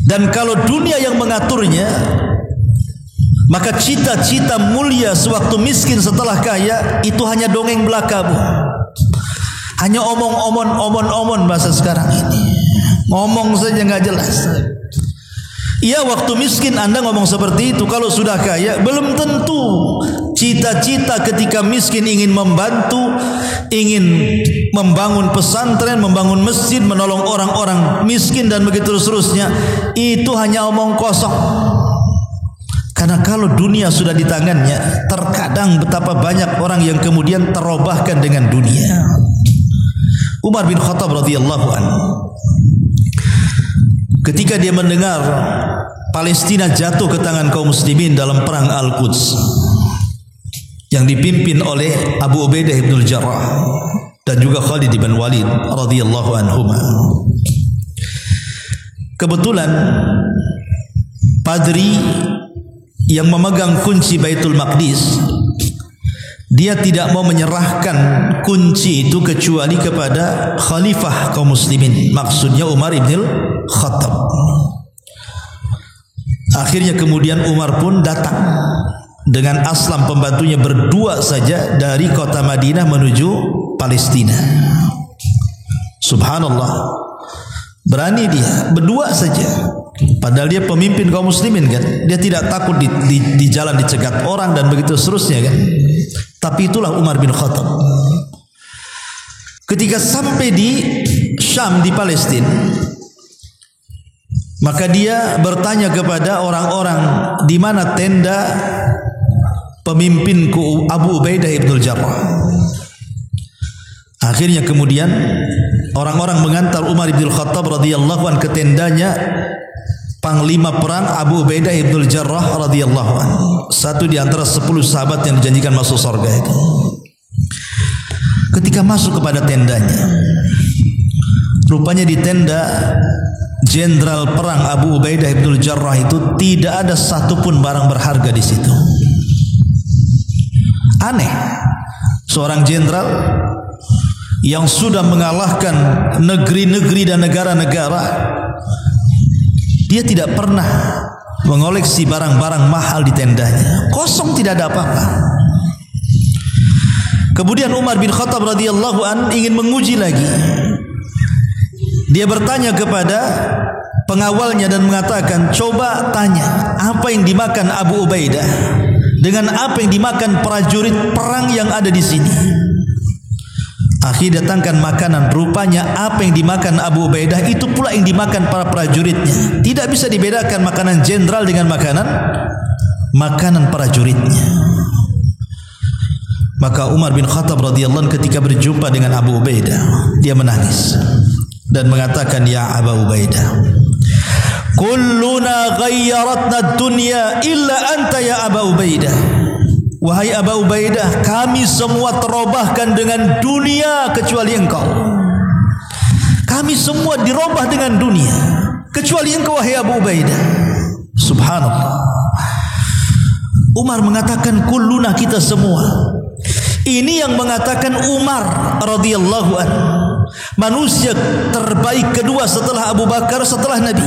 Dan kalau dunia yang mengaturnya, maka cita-cita mulia sewaktu miskin setelah kaya itu hanya dongeng belaka, Bu. Hanya omong-omong bahasa sekarang ini. Ngomong saja nggak jelas. Iya, waktu miskin Anda ngomong seperti itu. Kalau sudah kaya belum tentu. Cita-cita ketika miskin ingin membantu, ingin membangun pesantren, membangun masjid, menolong orang-orang miskin dan begitu seterusnya, itu hanya omong kosong. Karena kalau dunia sudah di tangannya, terkadang betapa banyak orang yang kemudian terobahkan dengan dunia. Umar bin Khattab radhiyallahu anhu, ketika dia mendengar Palestina jatuh ke tangan kaum muslimin dalam perang Al-Quds yang dipimpin oleh Abu Ubaidah ibn Jarrah dan juga Khalid bin Walid radhiyallahu anhuma, kebetulan padri yang memegang kunci Baitul Maqdis, dia tidak mau menyerahkan kunci itu kecuali kepada khalifah kaum muslimin, maksudnya Umar ibn Khattab. Akhirnya kemudian Umar pun datang dengan Aslam pembantunya berdua saja dari kota Madinah menuju Palestina. Subhanallah, berani dia berdua saja. Padahal dia pemimpin kaum muslimin kan, dia tidak takut di jalan dicegat orang dan begitu seterusnya kan. Tapi itulah Umar bin Khattab. Ketika sampai di Syam, di Palestina, maka dia bertanya kepada orang-orang, di mana tenda pemimpinku Abu Ubaidah ibn Jarrah. Akhirnya kemudian orang-orang mengantar Umar bin Khattab radhiyallahu anhu ke tendanya panglima perang Abu Ubaidah ibn Jarrah radhiyallahu anhu, satu di antara 10 sahabat yang dijanjikan masuk surga itu. Ketika masuk kepada tendanya, rupanya di tenda jenderal perang Abu Ubaidah ibn Jarrah itu tidak ada satupun barang berharga di situ. Aneh, seorang jenderal yang sudah mengalahkan negeri-negeri dan negara-negara, dia tidak pernah mengoleksi barang-barang mahal di tendanya. Kosong, tidak ada apa-apa. Kemudian Umar bin Khattab radhiyallahu an ingin menguji lagi. Dia bertanya kepada pengawalnya dan mengatakan, coba tanya apa yang dimakan Abu Ubaidah dengan apa yang dimakan prajurit perang yang ada di sini. Akhirnya datangkan makanan, rupanya apa yang dimakan Abu Ubaidah itu pula yang dimakan para prajuritnya. Tidak bisa dibedakan makanan jenderal dengan makanan prajuritnya. Maka Umar bin Khattab radhiyallahu anhu ketika berjumpa dengan Abu Ubaidah, dia menangis dan mengatakan, ya Abu Ubaidah, kulluna ghayyaratna dunya illa anta ya Abu Ubaidah. Wahai Abu Ubaidah, kami semua terobahkan dengan dunia kecuali engkau. Kami semua dirobah dengan dunia kecuali engkau, wahai Abu Ubaidah. Subhanallah. Umar mengatakan kulluna, kita semua. Ini yang mengatakan Umar radhiyallahu anhu, manusia terbaik kedua setelah Abu Bakar, setelah Nabi.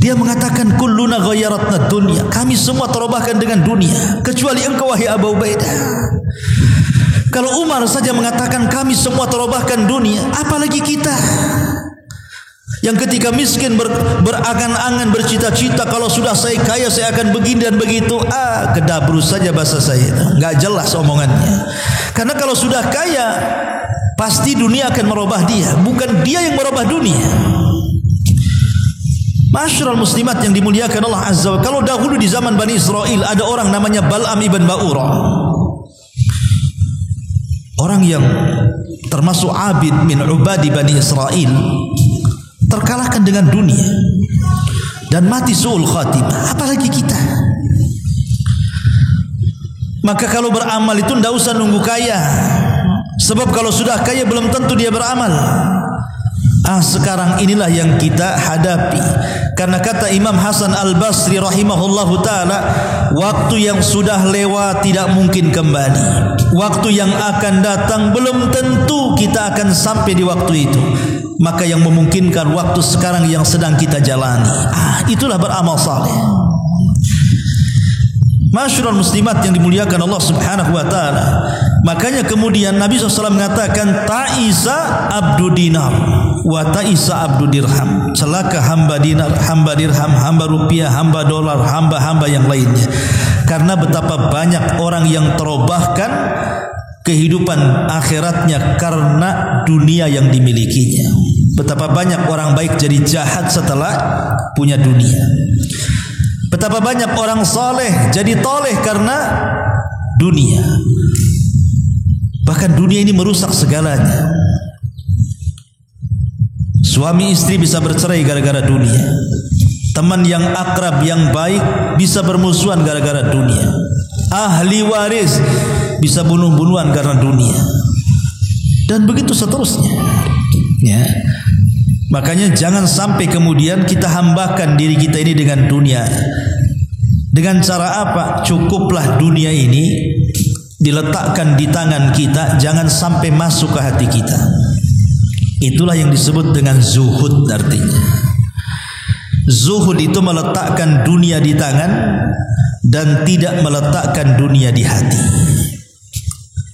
Dia mengatakan kulluna ghayyaratna dunya, kami semua terobahkan dengan dunia kecuali engkau, wahai Abu Ubaidah. Kalau Umar saja mengatakan kami semua terobahkan dunia, apalagi kita yang ketika miskin berangan-angan, bercita-cita, kalau sudah saya kaya saya akan begini dan begitu. Kedabru saja bahasa saya, nggak jelas omongannya. Karena kalau sudah kaya pasti dunia akan merubah dia, bukan dia yang merubah dunia. Masyarul muslimat yang dimuliakan Allah Azza wa Jalla, kalau dahulu di zaman Bani Israel ada orang namanya Bal'am ibn Ba'urah, orang yang termasuk abid min ubadi Bani Israel, terkalahkan dengan dunia dan mati su'ul khatimah. Apalagi kita. Maka kalau beramal itu tidak usah nunggu kaya, sebab kalau sudah kaya belum tentu dia beramal. Sekarang inilah yang kita hadapi. Karena kata Imam Hasan Al-Basri rahimahullahu ta'ala, waktu yang sudah lewat tidak mungkin kembali. Waktu yang akan datang belum tentu kita akan sampai di waktu itu. Maka yang memungkinkan waktu sekarang yang sedang kita jalani. Itulah beramal saleh. Masyurul muslimat yang dimuliakan Allah subhanahu wa ta'ala. Makanya kemudian Nabi SAW mengatakan, ta'isa abdu dinar wa ta'isa abdu dirham. Celaka hamba dinar, hamba dirham, hamba rupiah, hamba dolar, hamba-hamba yang lainnya. Karena betapa banyak orang yang terobahkan kehidupan akhiratnya karena dunia yang dimilikinya. Betapa banyak orang baik jadi jahat setelah punya dunia. Betapa banyak orang soleh jadi toleh karena dunia. Bahkan dunia ini merusak segalanya. Suami istri bisa bercerai gara-gara dunia. Teman yang akrab yang baik bisa bermusuhan gara-gara dunia. Ahli waris bisa bunuh-bunuhan karena dunia. Dan begitu seterusnya. Ya. Makanya jangan sampai kemudian kita hambakan diri kita ini dengan dunia. Dengan cara apa? Cukuplah dunia ini diletakkan di tangan kita, jangan sampai masuk ke hati kita. Itulah yang disebut dengan zuhud artinya. Zuhud itu meletakkan dunia di tangan dan tidak meletakkan dunia di hati.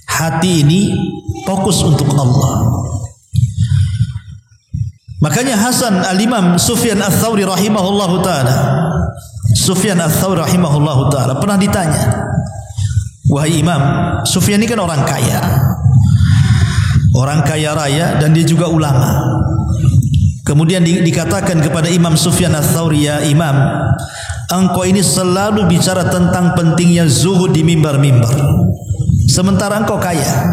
Hati ini fokus untuk Allah. Makanya Hasan al-Imam Sufyan al-Thawri rahimahullahu ta'ala, Sufyan al-Thawri rahimahullahu ta'ala pernah ditanya, wahai Imam, Sufyan ini kan orang kaya raya dan dia juga ulama. Kemudian dikatakan kepada Imam Sufyan al-Thawri, ya Imam, engkau ini selalu bicara tentang pentingnya zuhud di mimbar-mimbar, sementara engkau kaya.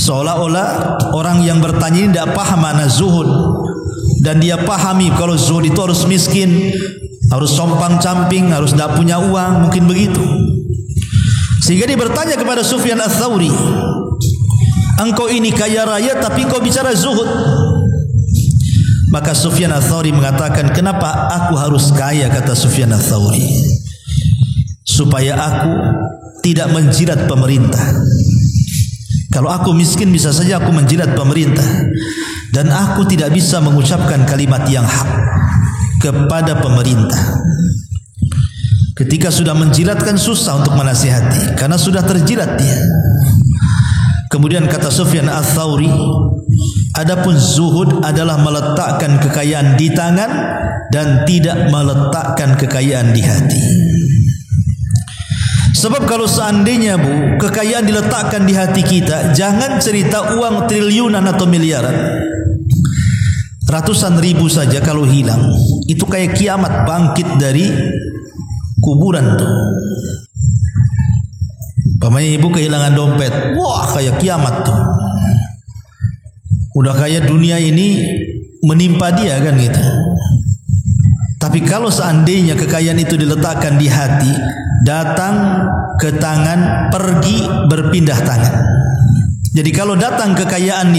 Seolah-olah orang yang bertanya ini tidak paham mana zuhud, dan dia pahami kalau zuhud itu harus miskin, harus sompang-camping, harus tidak punya uang, mungkin begitu. Sehingga dia bertanya kepada Sufyan al-Thawri, engkau ini kaya raya tapi engkau bicara zuhud. Maka Sufyan al-Thawri mengatakan, kenapa aku harus kaya, kata Sufyan al-Thawri, supaya aku tidak menjilat pemerintah. Kalau aku miskin bisa saja aku menjilat pemerintah, dan aku tidak bisa mengucapkan kalimat yang hak kepada pemerintah. Ketika sudah menjilatkan susah untuk menasihati karena sudah terjilat dia. Kemudian kata Sufyan al-Thawri, adapun zuhud adalah meletakkan kekayaan di tangan dan tidak meletakkan kekayaan di hati. Sebab kalau seandainya kekayaan diletakkan di hati kita, jangan cerita uang triliunan atau miliaran, ratusan ribu saja kalau hilang, itu kayak kiamat bangkit dari kuburan tuh. Pamanya ibu kehilangan dompet, wah kayak kiamat tuh. Udah kayak dunia ini menimpa dia kan gitu. Tapi kalau seandainya kekayaan itu diletakkan di hati, datang ke tangan, pergi berpindah tangan. Jadi kalau datang kekayaan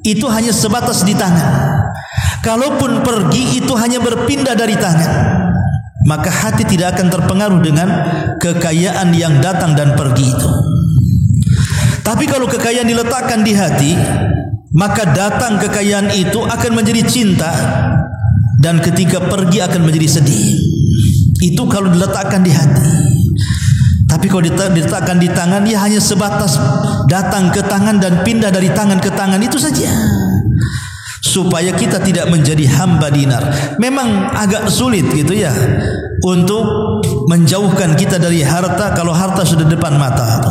itu hanya sebatas di tangan. Kalaupun pergi itu hanya berpindah dari tangan. Maka hati tidak akan terpengaruh dengan kekayaan yang datang dan pergi itu. Tapi kalau kekayaan diletakkan di hati, maka datang kekayaan itu akan menjadi cinta, dan ketika pergi akan menjadi sedih. Itu kalau diletakkan di hati. Tapi kalau diletakkan di tangan, ya hanya sebatas datang ke tangan dan pindah dari tangan ke tangan, itu saja. Supaya kita tidak menjadi hamba dinar. Memang agak sulit gitu ya untuk menjauhkan kita dari harta kalau harta sudah depan mata.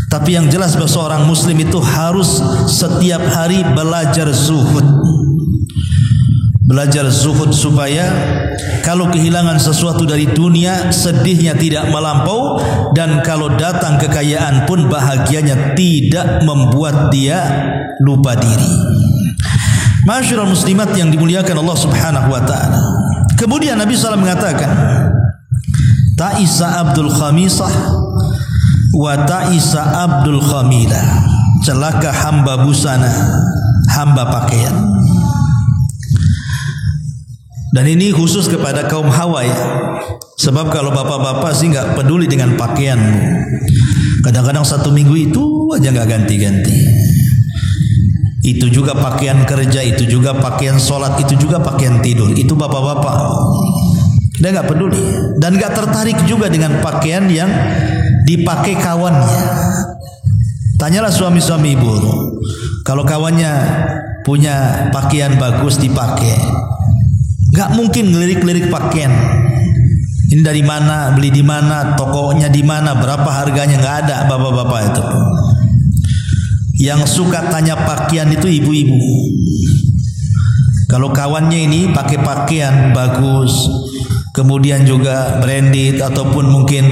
Tapi yang jelas bahwa seorang muslim itu harus setiap hari belajar zuhud. Belajar zuhud supaya kalau kehilangan sesuatu dari dunia, sedihnya tidak melampau, dan kalau datang kekayaan pun bahagianya tidak membuat dia lupa diri. Masyarul muslimat yang dimuliakan Allah subhanahu wa ta'ala. Kemudian Nabi SAW mengatakan, ta'isa abdul khamisah wa ta'isa abdul khamilah. Celaka hamba busana, hamba pakaian. Dan ini khusus kepada kaum hawa ya. Sebab kalau bapak-bapak sih nggak peduli dengan pakaianmu. Kadang-kadang satu minggu itu aja nggak ganti-ganti. Itu juga pakaian kerja, itu juga pakaian sholat, itu juga pakaian tidur. Itu bapak-bapak. Dia nggak peduli dan nggak tertarik juga dengan pakaian yang dipakai kawannya. Tanyalah suami-suami ibu, kalau kawannya punya pakaian bagus dipakai, nggak mungkin ngelirik-lirik pakaian. Ini dari mana, beli di mana, tokonya di mana, berapa harganya, nggak ada bapak-bapak itu. Yang suka tanya pakaian itu ibu-ibu. Kalau kawannya ini pakai pakaian bagus, kemudian juga branded ataupun mungkin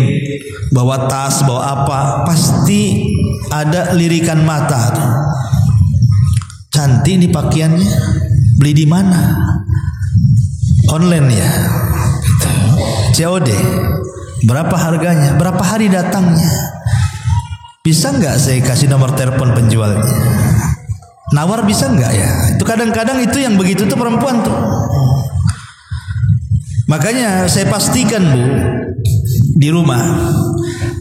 bawa tas, bawa apa, pasti ada lirikan mata. Cantik nih pakaiannya, beli di mana? Online ya. COD. Berapa harganya? Berapa hari datangnya? Bisa nggak saya kasih nomor telepon penjualnya? Nawar bisa nggak ya? Itu kadang-kadang itu yang begitu tuh perempuan tuh. Makanya saya pastikan Bu, di rumah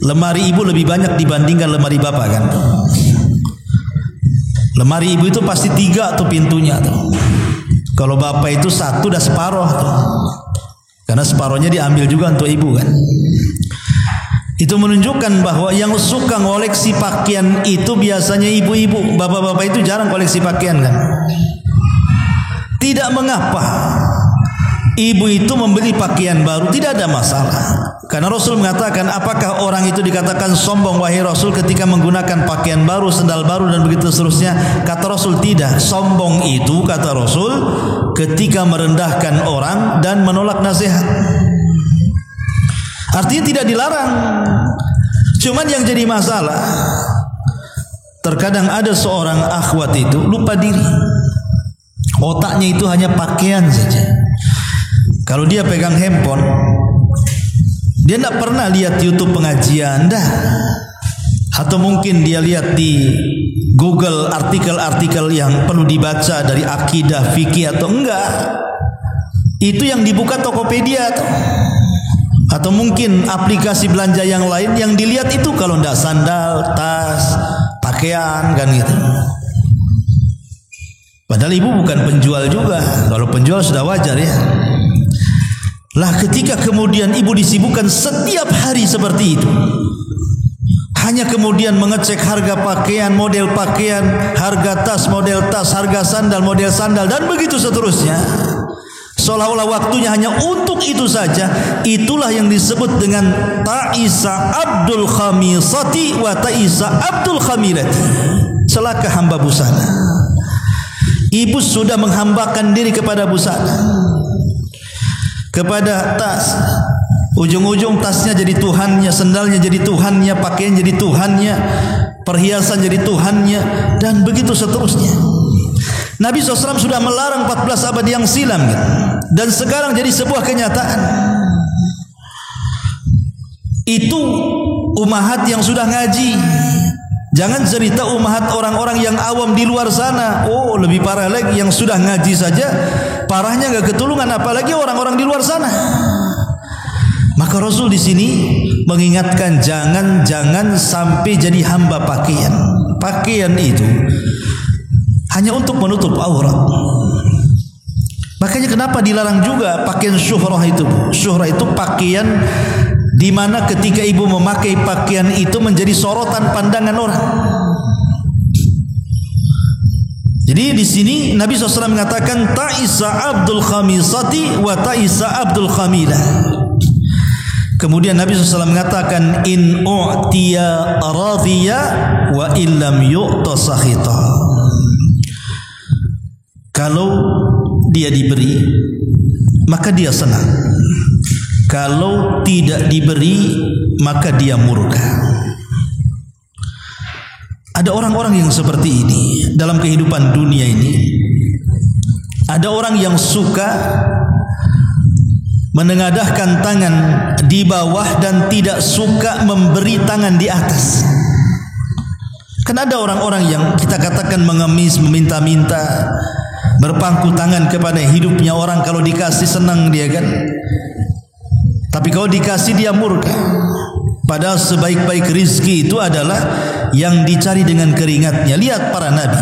lemari ibu lebih banyak dibandingkan lemari bapak kan. Lemari ibu itu pasti 3 tuh pintunya tuh. Kalau bapak itu 1 udah separoh tuh. Karena separohnya diambil juga untuk ibu kan. Itu menunjukkan bahwa yang suka ngoleksi pakaian itu biasanya ibu-ibu. Bapak-bapak itu jarang koleksi pakaian kan. Tidak mengapa ibu itu membeli pakaian baru, tidak ada masalah. Karena Rasul mengatakan, apakah orang itu dikatakan sombong wahai Rasul ketika menggunakan pakaian baru, sendal baru dan begitu seterusnya? Kata Rasul tidak. Sombong itu kata Rasul ketika merendahkan orang dan menolak nasihat. Artinya tidak dilarang. Cuman yang jadi masalah, terkadang ada seorang akhwat itu lupa diri. Otaknya itu hanya pakaian saja. Kalau dia pegang handphone, dia tidak pernah lihat YouTube pengajian, dah. Atau mungkin dia lihat di Google artikel-artikel yang perlu dibaca dari akidah, fikih atau enggak. Itu yang dibuka Tokopedia atau mungkin aplikasi belanja yang lain yang dilihat itu kalau tidak sandal, tas, pakaian kan gitu. Padahal ibu bukan penjual juga. Kalau penjual sudah wajar ya. Lah ketika kemudian ibu disibukkan setiap hari seperti itu, hanya kemudian mengecek harga pakaian, model pakaian, harga tas, model tas, harga sandal, model sandal, dan begitu seterusnya, seolah-olah waktunya hanya untuk itu saja. Itulah yang disebut dengan ta'isa abdul khamisati wa ta'isa abdul khamirati. Celaka hamba busana. Ibu sudah menghambakan diri kepada busana, kepada tas. Ujung-ujung tasnya jadi tuhannya, sendalnya jadi tuhannya, pakaian jadi tuhannya, perhiasan jadi tuhannya, dan begitu seterusnya. Nabi SAW sudah melarang 14 abad yang silam gitu. Dan sekarang jadi sebuah kenyataan. Itu umahat yang sudah ngaji. Jangan cerita umahat orang-orang yang awam di luar sana. Oh, lebih parah lagi, yang sudah ngaji saja parahnya nggak ketulungan, apalagi orang-orang di luar sana. Maka Rasul di sini mengingatkan jangan sampai jadi hamba pakaian. Pakaian itu hanya untuk menutup aurat. Makanya kenapa dilarang juga pakaian syuhrah itu? Syuhrah itu pakaian di mana ketika ibu memakai pakaian itu menjadi sorotan pandangan orang. Jadi di sini Nabi SAW mengatakan ta'isa abdul khamisati wa ta'isa abdul khamilah. Kemudian Nabi SAW mengatakan in u'tiya radhiya wa illam yu'ta sakhita. Kalau dia diberi maka dia senang. Kalau tidak diberi maka dia murka. Ada orang-orang yang seperti ini dalam kehidupan dunia ini. Ada orang yang suka menengadahkan tangan di bawah dan tidak suka memberi tangan di atas. Kan ada orang-orang yang kita katakan mengemis, meminta-minta, berpangku tangan kepada hidupnya orang, kalau dikasih senang dia kan. Tapi kalau dikasih dia murka. Padahal sebaik-baik rizki itu adalah yang dicari dengan keringatnya. Lihat para nabi,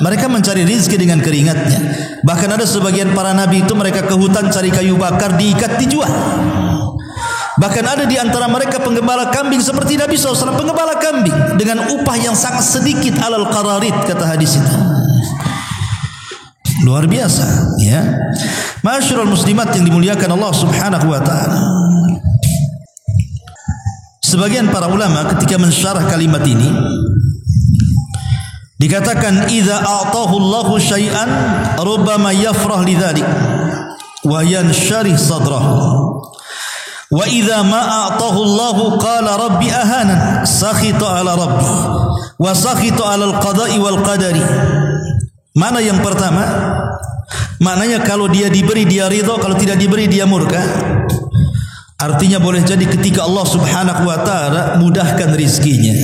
mereka mencari rizki dengan keringatnya. Bahkan ada sebagian para nabi itu mereka ke hutan cari kayu bakar, diikat, dijual. Bahkan ada di antara mereka penggembala kambing seperti Nabi SAW, penggembala kambing dengan upah yang sangat sedikit, alal qararit kata hadis itu. Luar biasa, ya. Masyarul muslimat yang dimuliakan Allah Subhanahu wa taala. Sebagian para ulama ketika mensyarah kalimat ini dikatakan idza a'tahu Allahu syai'an rubbama yafrah lidzalik wa yansyarih sadrahu wa idza ma a'tahu Allahu qala rabbi ahanan sakhita ala rabbi wa sakhita ala al-qada'i wal qadari. Mana yang pertama? Maknanya kalau dia diberi dia ridha, kalau tidak diberi dia murka. Artinya boleh jadi ketika Allah Subhanahu wa taala mudahkan rizkinya,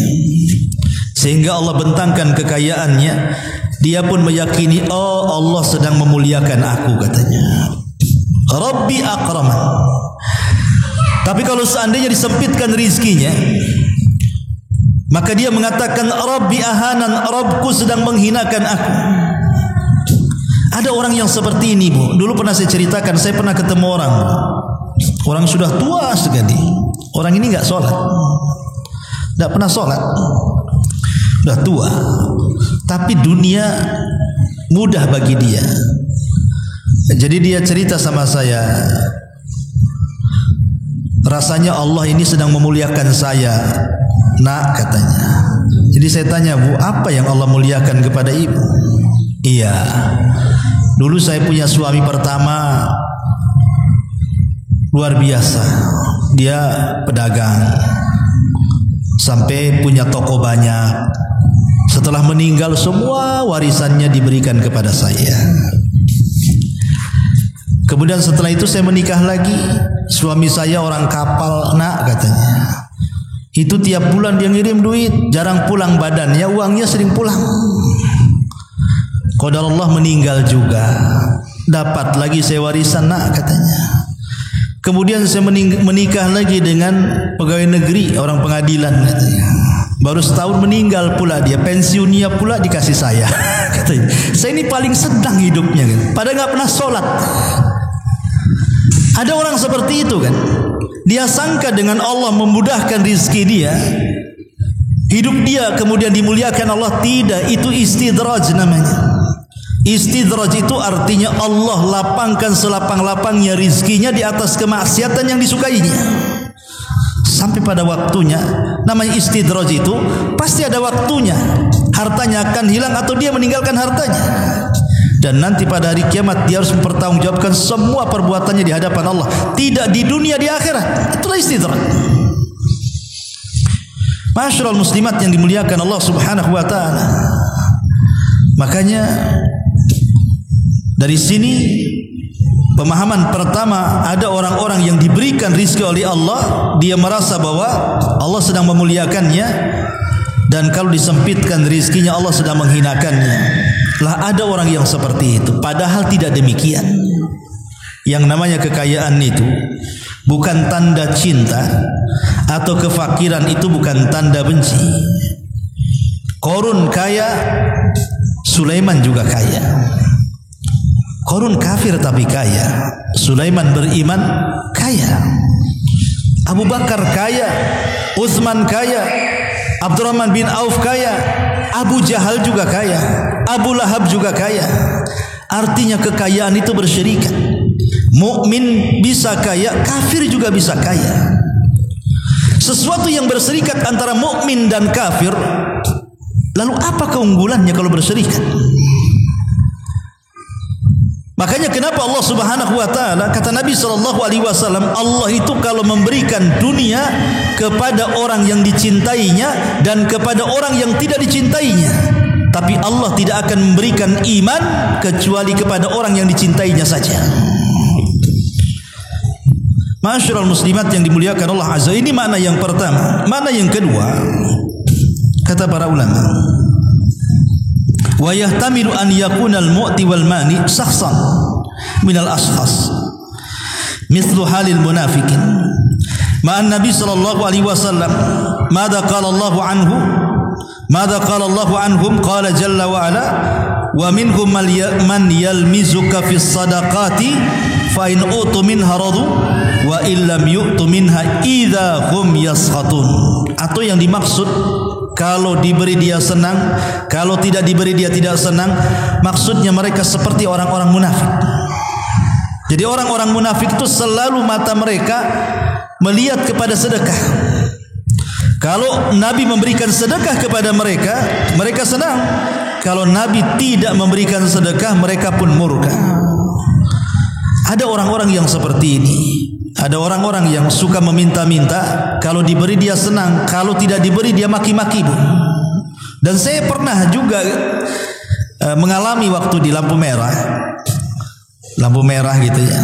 sehingga Allah bentangkan kekayaannya, dia pun meyakini, oh Allah sedang memuliakan aku, katanya. Rabbi akraman. Tapi kalau seandainya disempitkan rizkinya, maka dia mengatakan Rabbi ahanan, Rabbku sedang menghinakan aku. Ada orang yang seperti ini, Bu. Dulu pernah saya ceritakan, saya pernah ketemu orang. Orang sudah tua sekali. Orang ini enggak sholat, enggak pernah sholat, sudah tua, tapi dunia mudah bagi dia. Jadi dia cerita sama saya, rasanya Allah ini sedang memuliakan saya, nak, katanya. Jadi saya tanya, Bu, apa yang Allah muliakan kepada ibu? Iya, dulu saya punya suami pertama, luar biasa. Dia pedagang sampai punya toko banyak. Setelah meninggal semua warisannya diberikan kepada saya. Kemudian setelah itu saya menikah lagi. Suami saya orang kapal, nak, katanya. Itu tiap bulan dia ngirim duit, jarang pulang badannya, uangnya sering pulang. Qadarullah meninggal juga, dapat lagi saya warisan, nak, katanya. Kemudian saya menikah lagi dengan pegawai negeri, orang pengadilan, katanya. Baru setahun meninggal pula dia, pensiunnya pula dikasih saya. Katanya, saya ini paling sedang hidupnya, kan? Padahal nggak pernah sholat. Ada orang seperti itu, kan? Dia sangka dengan Allah memudahkan rizki dia, hidup dia kemudian dimuliakan Allah. Tidak, itu istidraj namanya. Istidraj itu artinya Allah lapangkan selapang-lapangnya rizkinya di atas kemaksiatan yang disukainya. Sampai pada waktunya, namanya istidraj itu pasti ada waktunya. Hartanya akan hilang atau dia meninggalkan hartanya. Dan nanti pada hari kiamat dia harus mempertanggungjawabkan semua perbuatannya di hadapan Allah. Tidak di dunia, di akhirat. Itulah istidraj. Masyarul muslimat yang dimuliakan Allah Subhanahu wa taala. Makanya dari sini pemahaman pertama, ada orang-orang yang diberikan rizki oleh Allah, dia merasa bahwa Allah sedang memuliakannya, dan kalau disempitkan rizkinya Allah sedang menghinakannya. Lah ada orang yang seperti itu, padahal tidak demikian. Yang namanya kekayaan itu bukan tanda cinta, atau kefakiran itu bukan tanda benci. Qarun kaya, Sulaiman juga kaya. Qarun kafir tapi kaya, Sulaiman beriman kaya. Abu Bakar kaya, Utsman kaya, Abdurrahman bin Auf kaya, Abu Jahal juga kaya, Abu Lahab juga kaya. Artinya kekayaan itu berserikat. Mukmin bisa kaya, kafir juga bisa kaya. Sesuatu yang berserikat antara mukmin dan kafir, lalu apa keunggulannya kalau berserikat? Makanya kenapa Allah Subhanahu wa taala, kata Nabi sallallahu alaihi wasallam, Allah itu kalau memberikan dunia kepada orang yang dicintainya dan kepada orang yang tidak dicintainya, tapi Allah tidak akan memberikan iman kecuali kepada orang yang dicintainya saja. Masyarul muslimat yang dimuliakan Allah Azza, ini makna yang pertama. Makna yang kedua, kata para ulama, wa yahtamilu an yakuna al-mu'ti wal mani shakhsan min al-ashkhas mithlu halil munafiqin ma'an nabi sallallahu alaihi wasallam madza qala Allahu anhu madza qala Allahu anhum qala jalla wa ala wa minhum man yalmizuka fis sadaqati fa in utu minha radu wa illam yu'tu minha idza hum yaskhatun. Atau yang dimaksud kalau diberi dia senang, kalau tidak diberi dia tidak senang, maksudnya mereka seperti orang-orang munafik. Jadi orang-orang munafik itu selalu mata mereka melihat kepada sedekah. Kalau Nabi memberikan sedekah kepada mereka, mereka senang. Kalau Nabi tidak memberikan sedekah, mereka pun murka. Ada orang-orang yang seperti ini. Ada orang-orang yang suka meminta-minta, kalau diberi dia senang, kalau tidak diberi dia maki-maki, Bu. Dan saya pernah juga mengalami waktu di lampu merah gitu ya.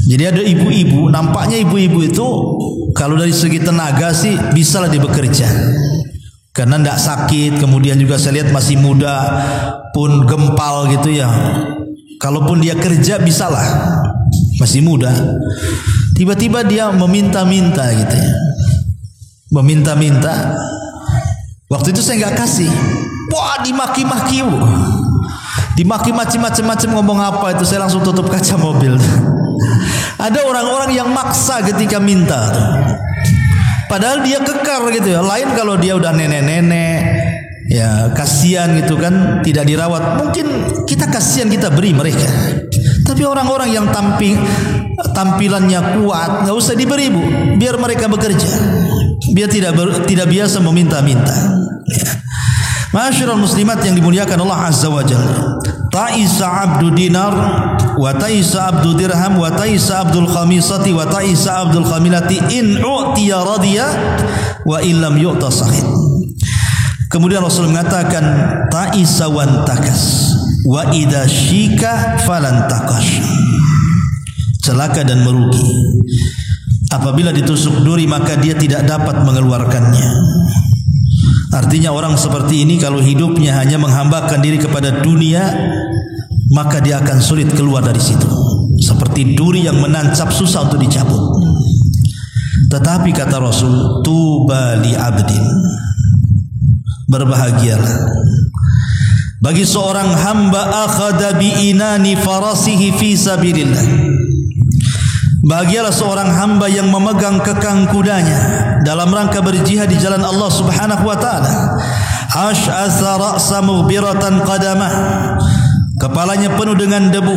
Jadi ada ibu-ibu, nampaknya ibu-ibu itu kalau dari segi tenaga sih bisalah dia bekerja. Karena tidak sakit, kemudian juga saya lihat masih muda, pun gempal gitu ya. Kalaupun dia kerja bisalah, masih muda. Tiba-tiba dia meminta-minta gitu ya. Meminta-minta. Waktu itu saya nggak kasih. Wah, dimaki-maki, Bu. Dimaki macam-macam ngomong apa itu, saya langsung tutup kaca mobil. Ada orang-orang yang maksa ketika minta tuh. Padahal dia kekar gitu ya. Lain kalau dia udah nenek-nenek, ya kasihan gitu kan, tidak dirawat. Mungkin kita kasihan, kita beri mereka. Tapi orang-orang yang tampilannya kuat, nggak usah diberi, Bu. Biar mereka bekerja. Biar tidak biasa meminta-minta. Ya. Ma'asyiral muslimat yang dimuliakan Allah Azza wa Jalla. Ta'isa abdu dinar wa ta'isa abdu dirham wa ta'isa abdul khamisati wa ta'isa abdul khamilati in u'tiya radiya wa illam yu'ta sahid. Kemudian Rasul mengatakan ta'isa wantakas wa idza syika falantakash. Celaka dan merugi. Apabila ditusuk duri maka dia tidak dapat mengeluarkannya. Artinya orang seperti ini kalau hidupnya hanya menghambakan diri kepada dunia, maka dia akan sulit keluar dari situ. Seperti duri yang menancap, susah untuk dicabut. Tetapi kata Rasul, tuba li abdin, berbahagialah bagi seorang hamba akhadha bi inani farasihi fi sabilillah. Bahagialah seorang hamba yang memegang kekang kudanya dalam rangka berjihad di jalan Allah Subhanahu wa taala. Ash'atha ra'sa mughbiratan qadamah. Kepalanya penuh dengan debu.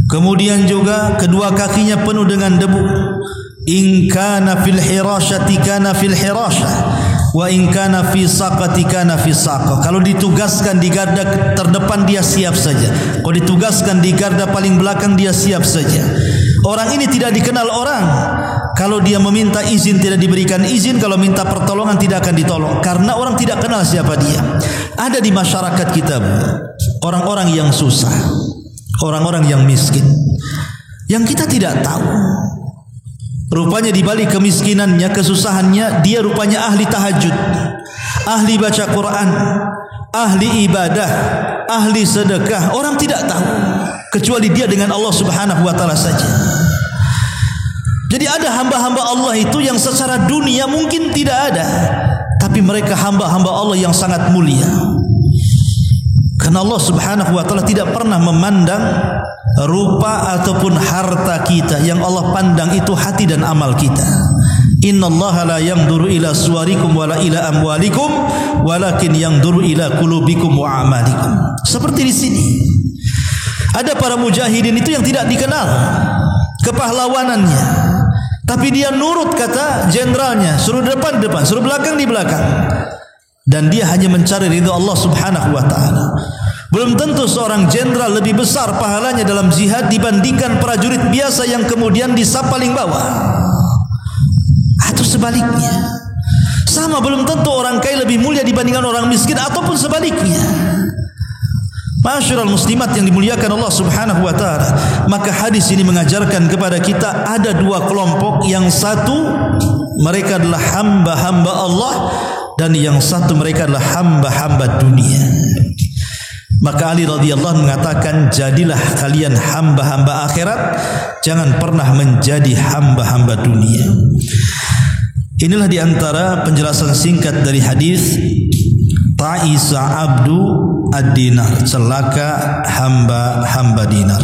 Kemudian juga kedua kakinya penuh dengan debu. In kana fil hirashati kana fil hirashah wa in kana fi saqati kana fi saqah. Kalau ditugaskan di garda terdepan dia siap saja. Kalau ditugaskan di garda paling belakang dia siap saja. Orang ini tidak dikenal orang. Kalau dia meminta izin tidak diberikan izin, kalau minta pertolongan tidak akan ditolong karena orang tidak kenal siapa dia. Ada di masyarakat kita orang-orang yang susah, orang-orang yang miskin, yang kita tidak tahu. Rupanya di balik kemiskinannya, kesusahannya, dia rupanya ahli tahajud, ahli baca Quran, ahli ibadah, ahli sedekah. Orang tidak tahu kecuali dia dengan Allah Subhanahu wa taala saja. Jadi ada hamba-hamba Allah itu yang secara dunia mungkin tidak ada, tapi mereka hamba-hamba Allah yang sangat mulia. Karena Allah Subhanahu wa taala tidak pernah memandang rupa ataupun harta kita. Yang Allah pandang itu hati dan amal kita. Innallaha la yanzuru ila suwarikum wala ila amwalikum walakin yanzuru ila qulubikum wa a'malikum. Seperti di sini. Ada para mujahidin itu yang tidak dikenal kepahlawanannya, tapi dia nurut kata jenderalnya, suruh depan, suruh belakang di belakang. Dan dia hanya mencari ridha Allah Subhanahu wa taala. Belum tentu seorang jenderal lebih besar pahalanya dalam jihad dibandingkan prajurit biasa yang kemudian di saf paling bawah. Atau sebaliknya. Sama, belum tentu orang kaya lebih mulia dibandingkan orang miskin ataupun sebaliknya. Ma'asyiral muslimat yang dimuliakan Allah Subhanahu wa taala. Maka hadis ini mengajarkan kepada kita ada dua kelompok. Yang satu, mereka adalah hamba-hamba Allah dan yang satu mereka adalah hamba-hamba dunia. Maka Ali radhiyallahu anhu mengatakan, jadilah kalian hamba-hamba akhirat, jangan pernah menjadi hamba-hamba dunia. Inilah diantara penjelasan singkat dari hadis ta'isa abdu ad-dinar, celaka hamba-hamba dinar.